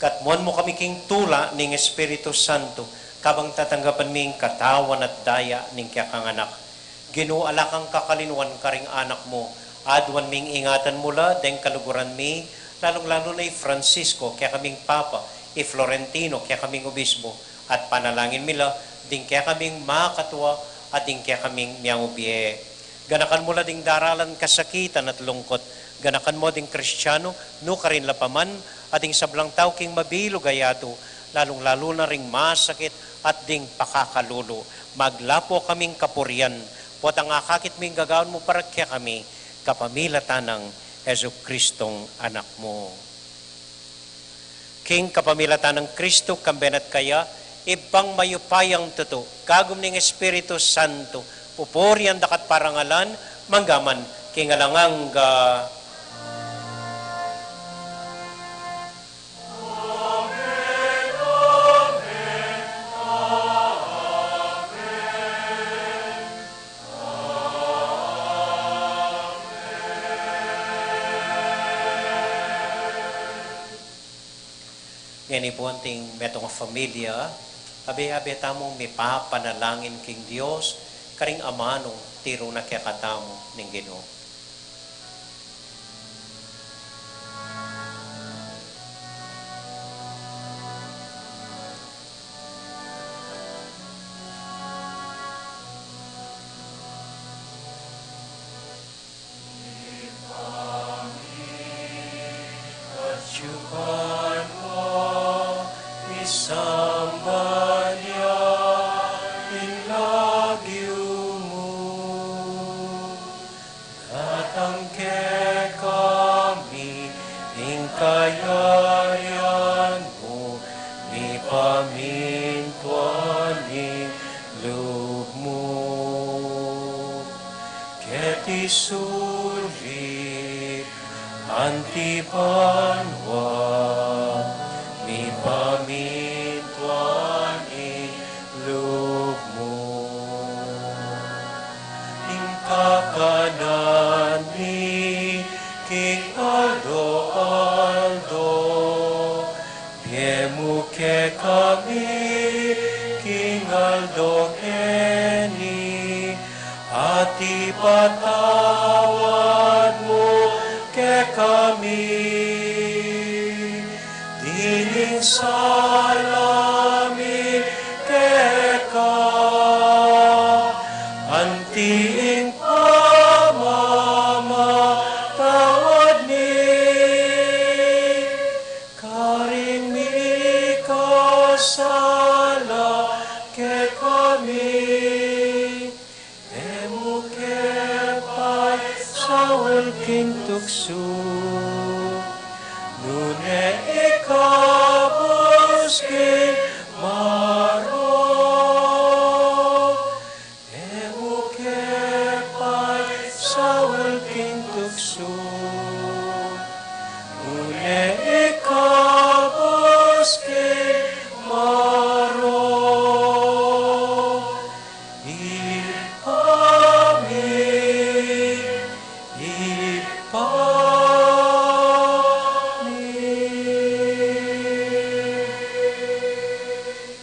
katmuan mo kami king tula ning Espiritu Santo, kabang tatanggapan ming katawan at daya ning kang anak. Ginuala kang kakalinuan karing anak mo, adwan ming ingatan mula, deng kaluguran mi, lalong-lalo na Francisco, kaya kaming Papa, Florentino, kaya kaming Obispo, at panalangin mila, ding kaya kaming makatwa, at ding kaya kaming miyang ubiye. Ganakan mo la ding daralan kasakitan at lungkot. Ganakan mo ding Kristiyano, no karin lapaman, ating sablang tao king mabilog ayato, lalong-lalo na ring masakit at ding pakakalulo. Maglapo kaming kapurian, pot ang akakit ming gagawin mo para kaya kami, kapamilatan ng Hesu Kristong anak mo. King kapamilatan ng Kristo, kambenat kaya, ibang mayupayang tuto, kagum ning Espiritu Santo, upori ang dakat parangalan, manggaman, kingalangang Ngani po anting metong familia, abi-abi tamong may papanalangin king Dios, karing amanong tiro na kaya katamo ng Ginoo. Sulit antibanwa mi pamintuan ilog mo ingkakanan ni king Aldo biemu ke kami king Aldo eni ati patawad mo ke kami, diling salami ke ka, antiing pamamatawad ni, karing mi kasala ke kami. King tukso nune ikabos king maro emuke pai sawal king tukso nune ikabos king maro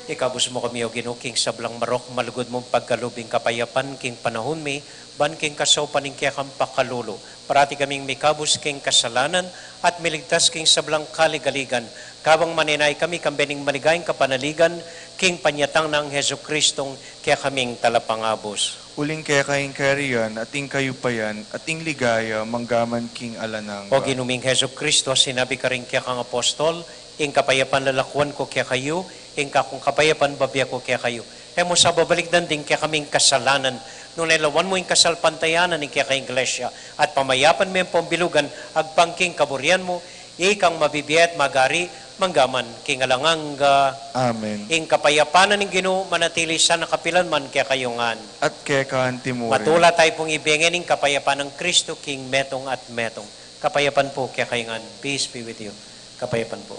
Ikabus mo kami o Ginoo king sablang marok, malugod mong pagkalubing kapayapan king panahon mi, ban king kasaw paning kaya kang pakalulo. Parati kaming mikabus king kasalanan at miligtas king sablang kaligaligan. Kabang maninay kami kambening maligayang kapanaligan, king panyatang ng Heso Kristong kaya kaming talapangabos. Uling kaya kayong kariyan, ating kayo payan, ating ligaya, manggaman king alanang. O ginuming Heso Kristo, sinabi ka rin kaya kang apostol, ing kapayapan lalakuan ko kaya kayo, ing kakong kapayapan babya ko kaya kayo. Mo sa babalikdan din kaya kaming kasalanan, nung nailawan mo yung kasalpantayanan ng kaya kayong iglesia, at pamayapan mo yung pambilugan, agpangking kaburian mo, ikang mabibiyat magari, manggaman, king alanganga, Amen. ing kapayapanan ng Ginoo manatili sa nakapilan man kaya kayungan. At kaya kaanti mo rin. Matula tayo pong ibigin ng kapayapan ng Kristo, King Metong at Metong. Kapayapan po kaya kayungan. Peace be with you. Kapayapan po.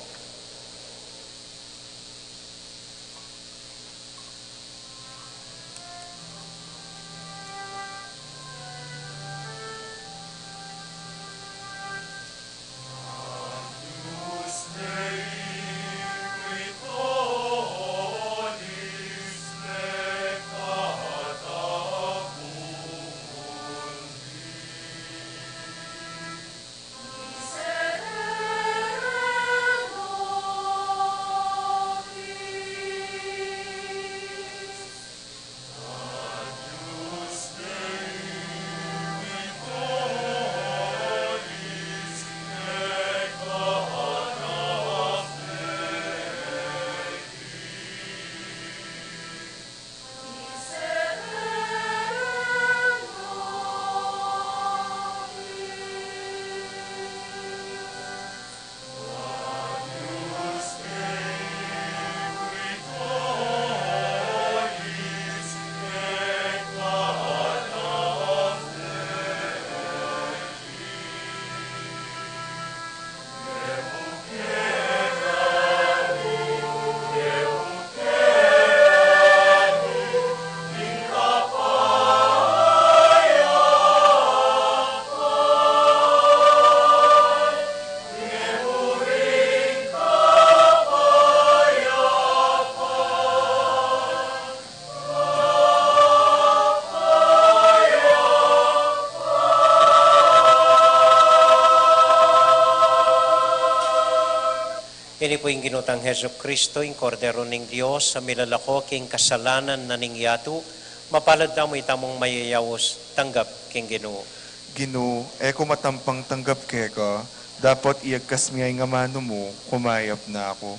Ini po yung ginutang Heso Kristo, yung kordero ng Diyos, sa milalako king kasalanan na ningyatu, mapalad na mo itamong mayayawos, tanggap king Ginoo. Ginoo, eko matampang tanggap keka, dapat iagkas miyay nga mano mo, kumayap na ako.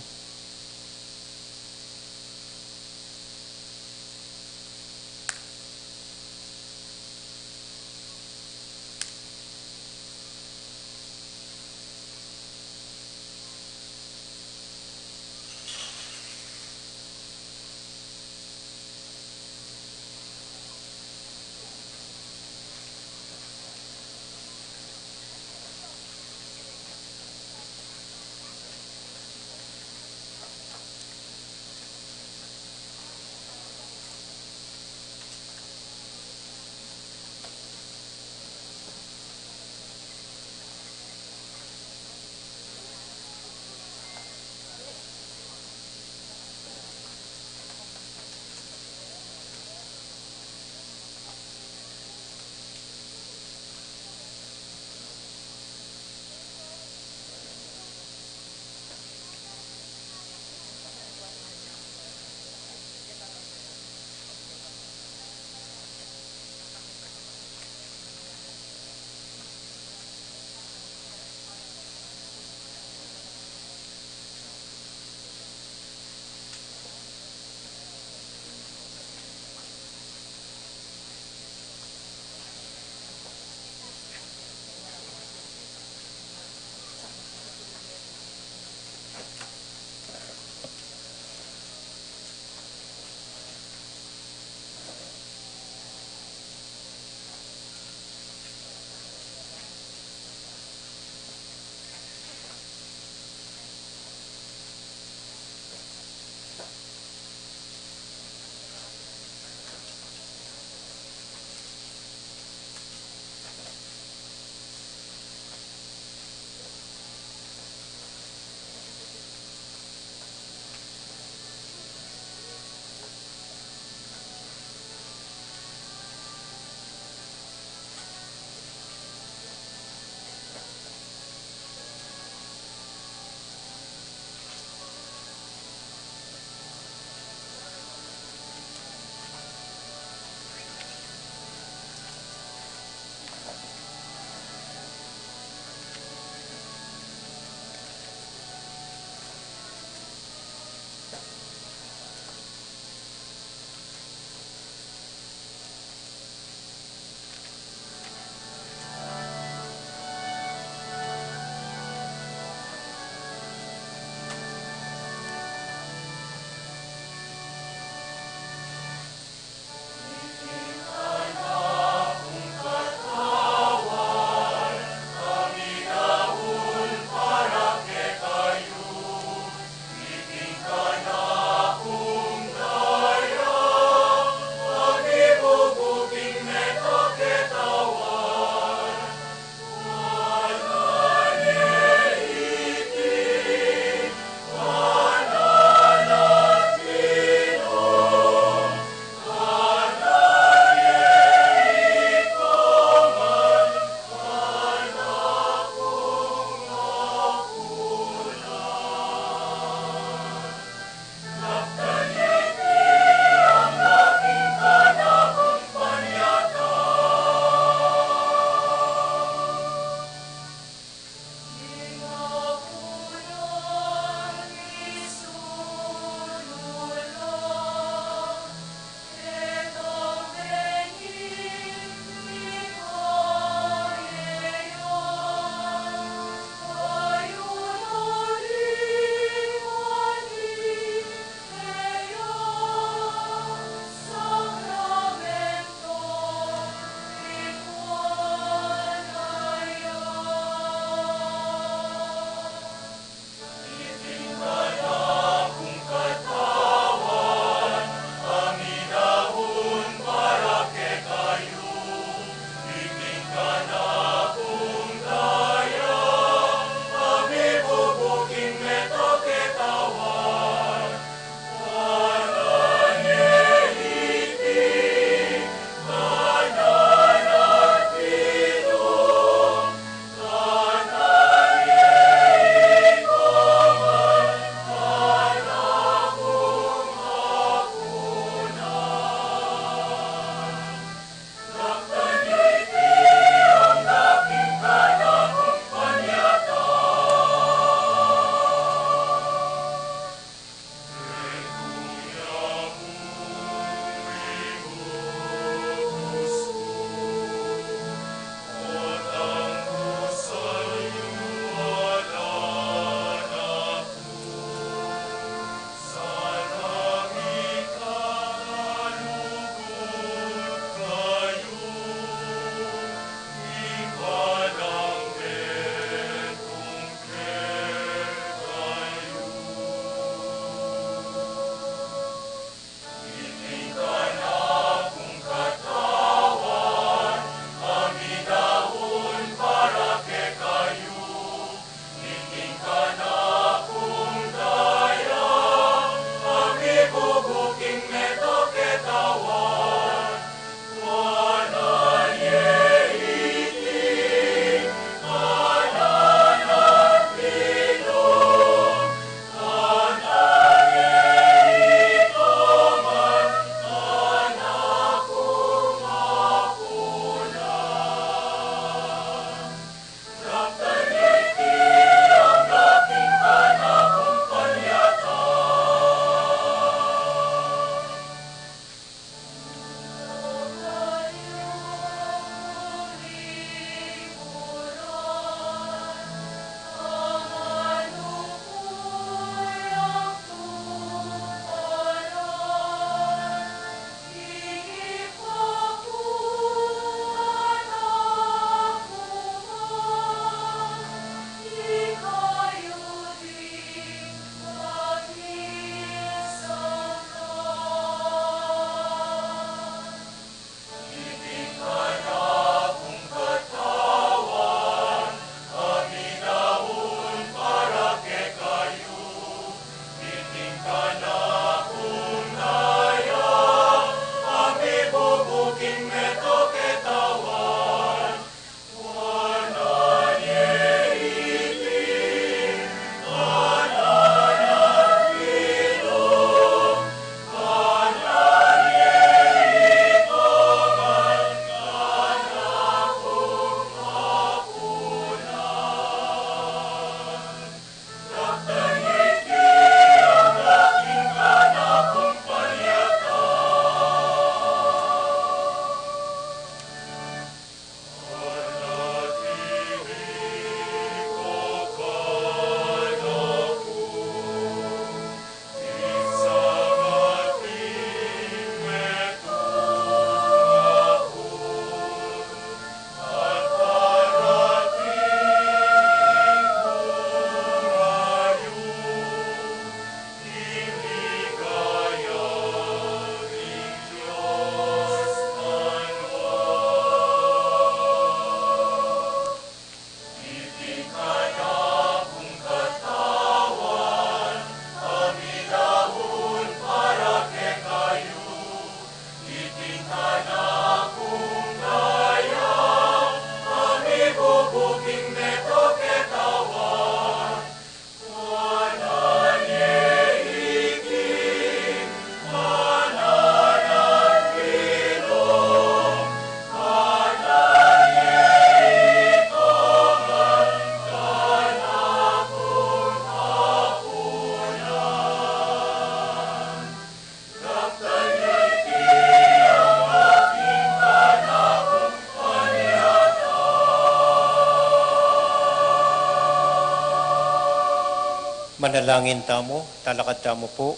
Manalangin tamo, talakad tamo po.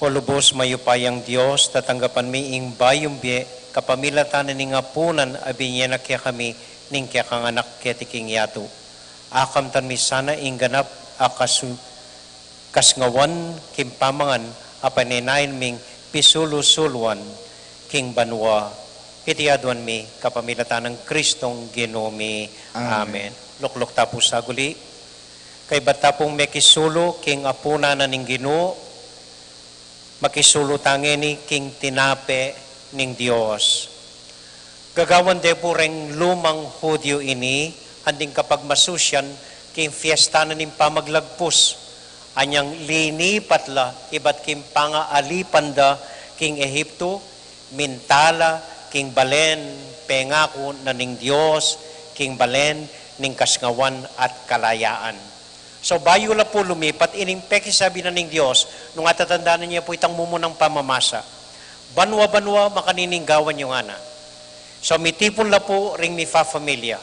O lubos mayupayang Diyos, tatanggapan mi ing bayong biye, kapamilatan ning apunan abinya na kaya kami, ning kaya kang anak kaya tiking yato. Akam tan mi sana ing ganap kasngawan kimpamangan apaninayin ming pisulu-suluan king banwa. Itiadwan mi kapamilatan ng Kristong Ginomi. Amen. Luklok tapos sa guli. Kay batapong mekisulo king apuna na ning Ginoo, makisulo tangeni king tinape ning Dios. Gagawan de po reng lumang Hudyo ini, anding kapag masusyan king fiesta na ning pamaglagpus. Anyang lini patla, ibat king pangaalipan king Ehipto, mintala king balen, pengako na ning Dios, king balen ning kasngawan at kalayaan. So bayo la po lumipat, ining peki sabi na ning Diyos, nung atatandaan niya po itang mumunang pamamasa. Banwa-banwa makanininggawan yung ana. So mitipon la po ring mi fa-familia.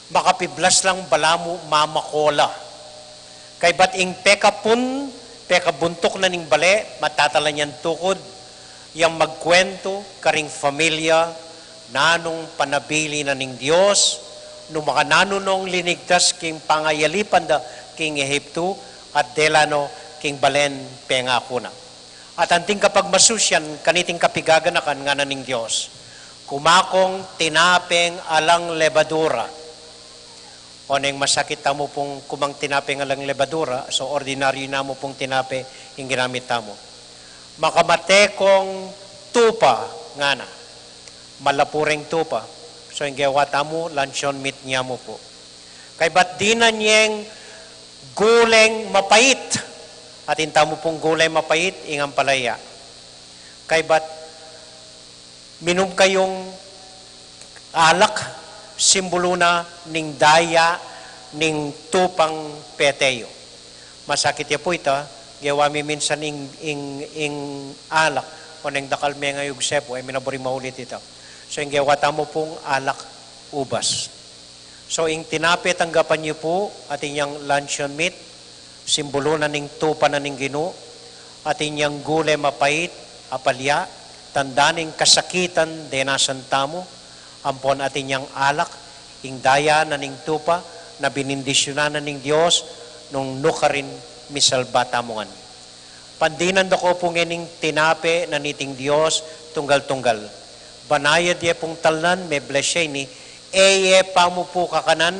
Makapiblas lang balamu mamakola. Kay bat ing pekapun, pekabuntok na ning bale, matatala niyan tukod, yang magkwento karing familia, nanong panabili na ning Diyos, nung makananunong linigtas king pangayalipan da king Ehipto at delano king balen pengako na. At anting kapag masusyan, kaniting kapigaganakan nga na ning Diyos, kumakong tinapeng alang lebadura. O neng masakit tamo pong kumang tinapeng alang lebadura, so ordinaryo na mo pong tinape yung ginamit tamo. Makamatekong tupa nga na, malapureng tupa. So yung gawa tamo, luncheon meat niya mo po. Kay ba't di na niyeng guleng mapait? At inta mo pong guleng mapait, ingang palaya. Kay ba't minom kayong alak, simbolo na ning daya, ning tupang peteyo. Masakit ya po ito, gawa mi minsan ing alak, o neng dakal may ngayog sepo, ay minabori maulit ito. So, yung gawa tamo pong alak ubas. So, yung tinape, tanggapan niyo po at inyang luncheon meat, simbolo na ning tupa na ning Ginoo, at inyang gulay mapait, apalya, tandaning kasakitan, denasan tamo, ampon at inyang alak, ing daya na ning tupa, na binindisyonan na ning Diyos, nung nukarin misalba tamongan. Pandinan dako pong ining tinape na niting Diyos, tunggal-tunggal. Banayad ye pong talnan, may blessya ni, eye pamupo kakanan,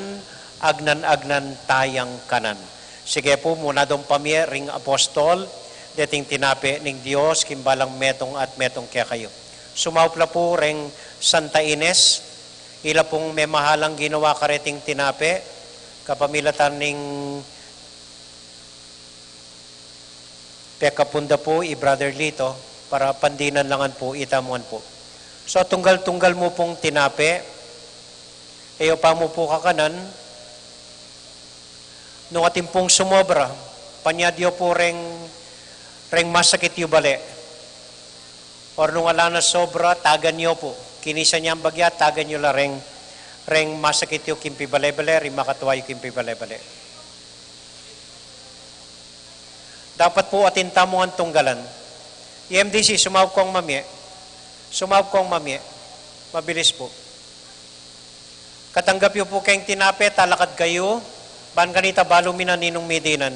agnan-agnan tayang kanan. Sige po, muna dong pamye, ring apostol, dating tinape ning Diyos, kimbalang metong at metong kaya kayo. Sumawpla po ring Santa Ines, ila pong may mahalang ginawa kareting tinape, kapamilatan ning pekapunda po, i-brother Lito, para pandinan langan po, itamuan po. So, tunggal-tunggal mo pong tinape, eyo pa mo po kakanan, nung ating pong sumobra, panyadyo po ring masakit yung bali. Or nung ala na sobra, tagan nyo po. Kinisa niya ang bagya, tagan nyo la ring masakit yung kimpi bale-bale, ring makatuwa yung kimpi bale-bale. Dapat po atin tamo ang tunggalan. EMDC, sumawag kong mamye. Mabilis po. Katanggap yung po kayong tinape, talakad kayo, ban kanita balumin na ninong medinan.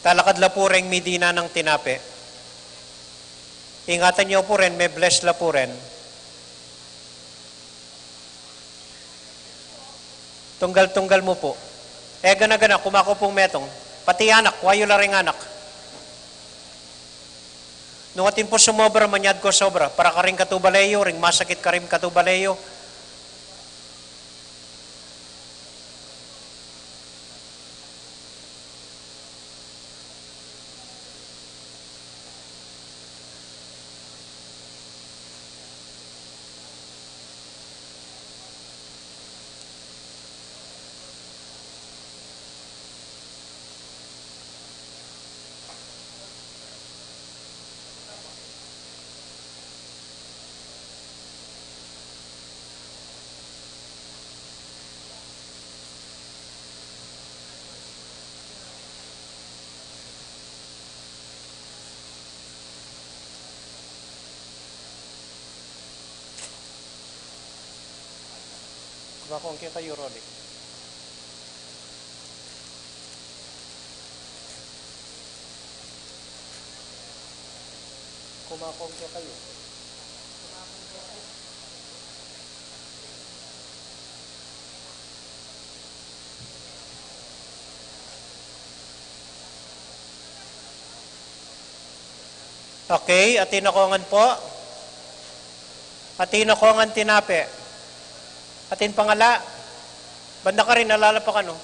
Talakad la po rin medina ng tinape. Ingatan niyo po rin, may bless la po rin. Tunggal-tunggal mo po. Gana-gana, kumako pong metong. Pati anak, wayo la rin anak. Nung atin po sumobra, manyad ko sobra. Para ka rin katubalayo, ring masakit ka rin katubalayo. Kumakong kayo, Rolly. Kumakong kayo. Okay, atinakongan po. Atinakongan tinape. Atin pangala. Banda ka rin, nalalapak ano.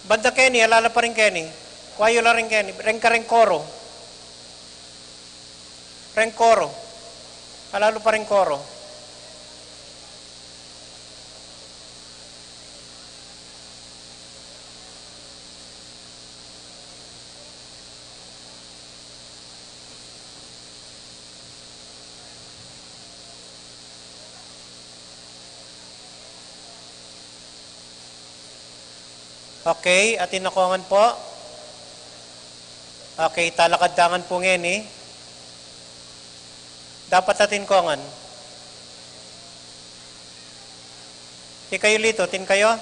Banda Kenny, alala pa rin Kenny. Kwayo la rin Kenny. Ren ka rin koro. Ren koro. Alalo pa rin koro. Okay, atin nakuangan po. Okay, talakaddangan po ngayon eh. Dapat atin kuangan. Ti kayo lito, tin kayo?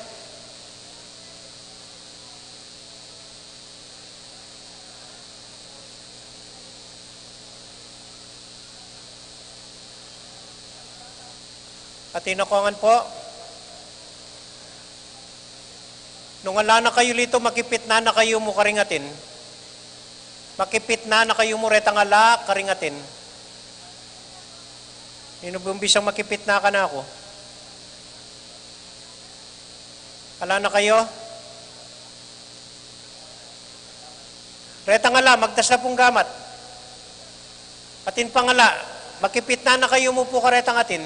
Atin nakuangan po. Nung ala na kayo lito, makipit na kayo mo karingatin. Makipit na kayo mo retang ala karingatin. Inubumbisang makipit na ka na ako. Ala na kayo? Retang ala, magdas na pong gamat. Atin pangala, makipit na kayo mo po karetang atin.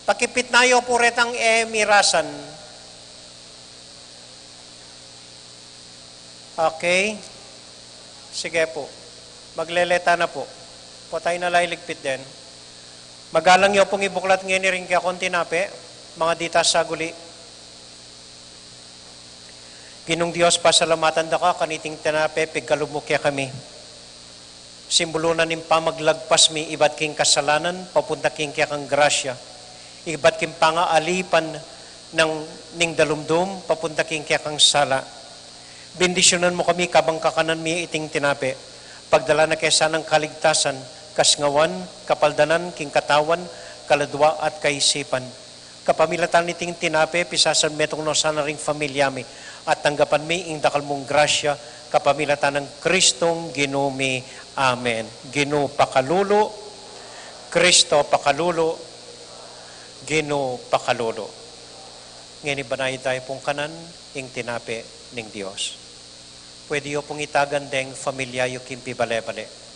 Pakipit na yo po retang mirasan. Okay. Sige po. Magleleta na po. Patay na lailigpit din. Magalang yo pong ibuklat ngayon ni rin kaya konti nape. Mga dita sa guli. Ginong Diyos, pasalamatan da ka, kaniting tinape, pigkalumukya kami. Simbolo na ning pamaglagpas mi, ibat king kasalanan, papunta king kaya kang grasya. Ibat king pangaalipan ng ning dalumdum, papunta king kaya kang sala. Bendisyonan mo kami, kabang kakanan mi iting tinape. Pagdala na kaysa ng kaligtasan, kasngawan, kapaldanan, king katawan, kaladwa at kaisipan. Kapamilatan niting tinape, pisasan metong no sana ring familyami. At tanggapan mi ing dakal mong grasya, kapamilatan ng Kristong Ginumi. Amen. Gino pakalulo, Kristo pakalulo, Gino pakalulo. Ngayon ibanay tayo pong kanan, ing tinape ng Diyos. Pwede yo pong itagan deng familia yu kimpi bale-bale.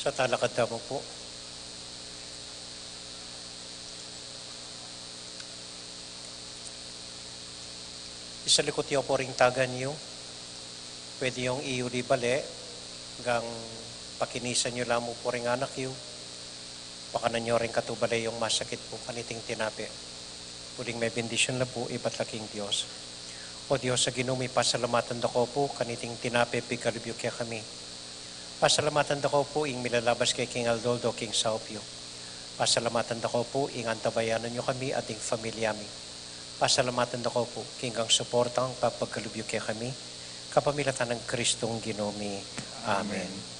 Sa talakad mo po. Isa likod niyo po ring tagan niyo. Pwede yung iyo di bale. Hanggang pakinisan niyo lang mo po ring anak niyo. Baka na niyo rin katubale yung masakit po kaniting tinapi. Puling may bendisyon na po, iba't laking Diyos. O Diyos, sa ginumi, pasalamatan ko po, kaniting tinapi, pigalibyo kaya kami. Pasalamatan ko po, ing milalabas kay King Aldoldo, King Saupio. Pasalamatan ko po, ing antabayanan nyo kami, ating familyami. Pasalamatan ko po, kinggang suportang papaggalibyo kaya kami, kapamilatan ng Kristong ginumi. Amen.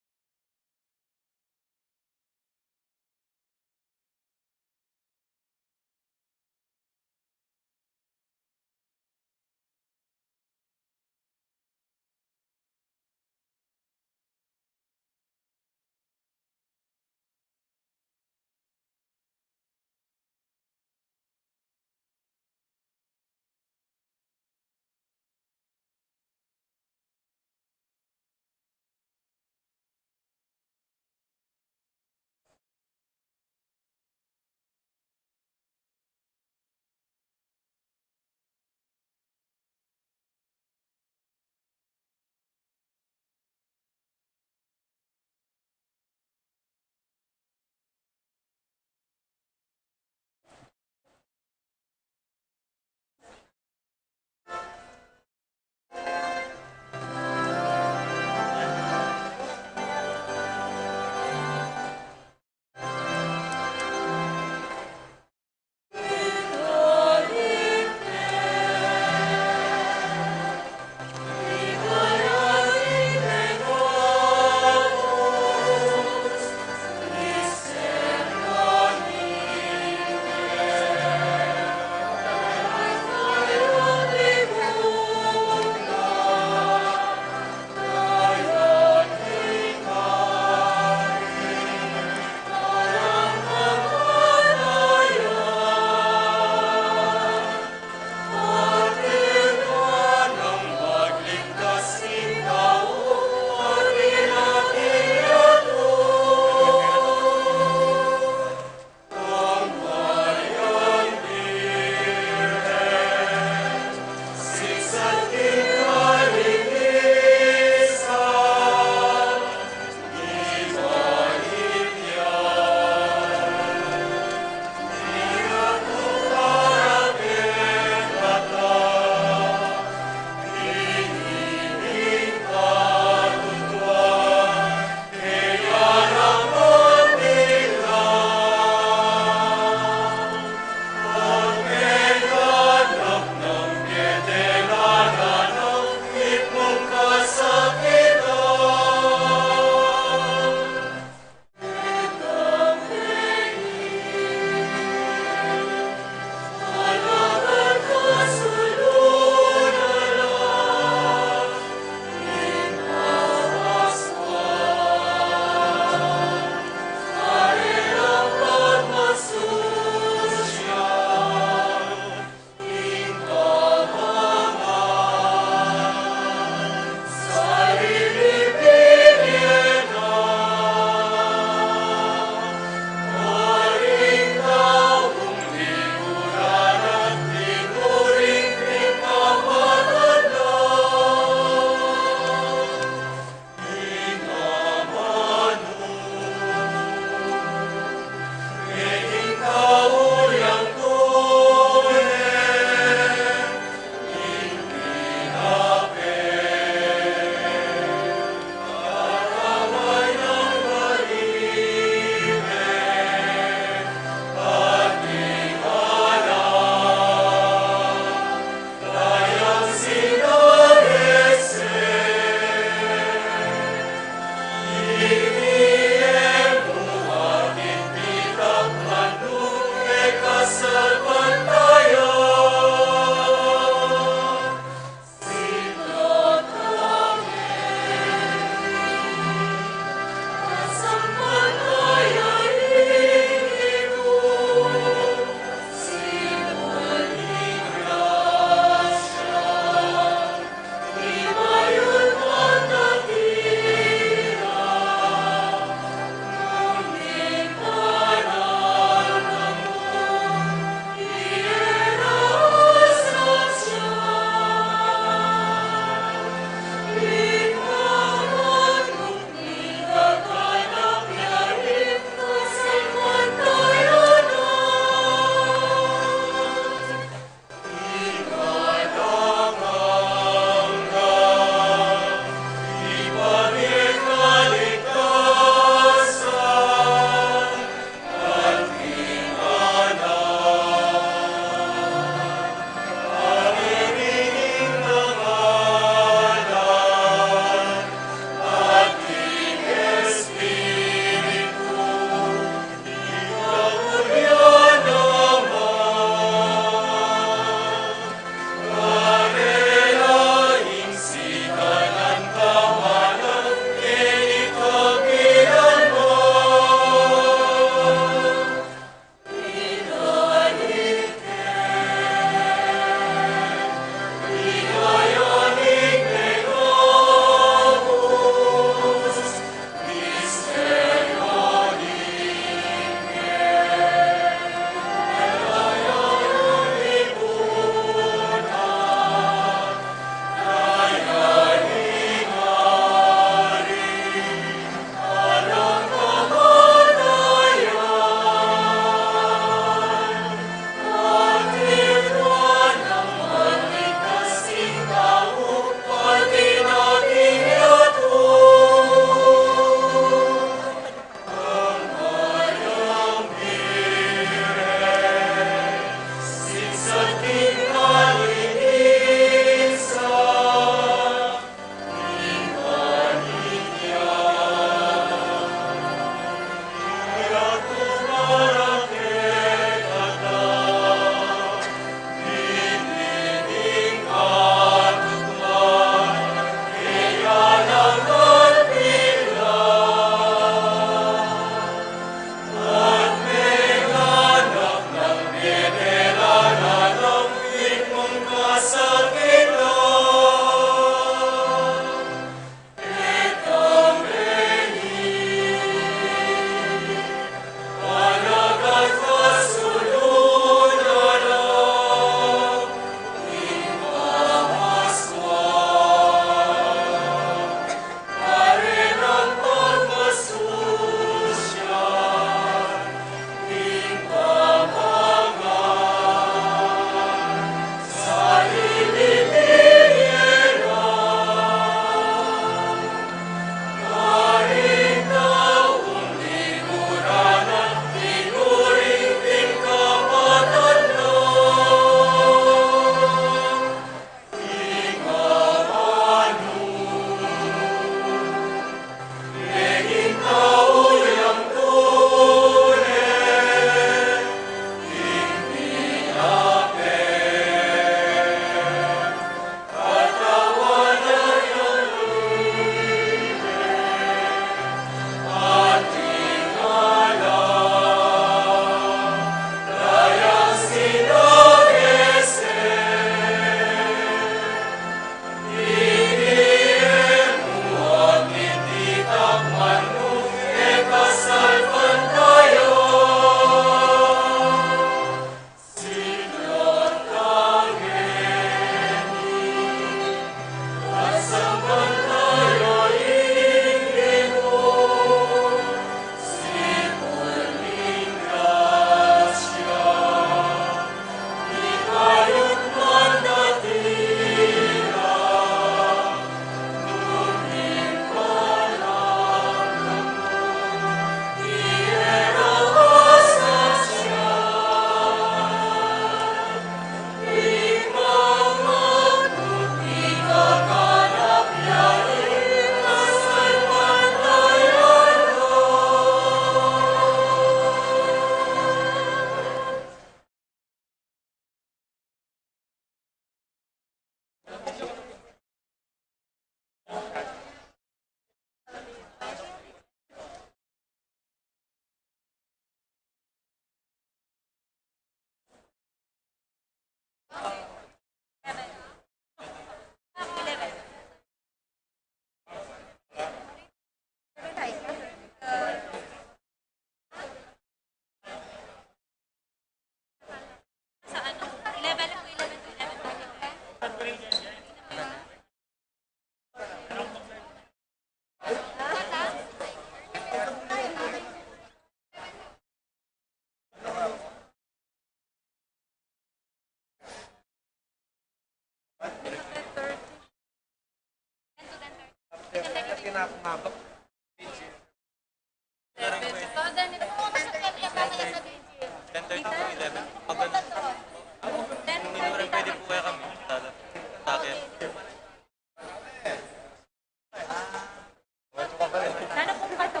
Sana po ka to.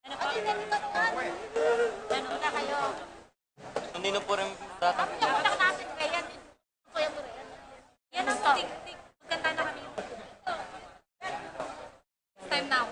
Ano po? Ano na kayo? Hindi na po rin tatang. Ako na natin kaya. Kuya mo rin. Yan ang tik-tik. Magkanta na kami. Time now.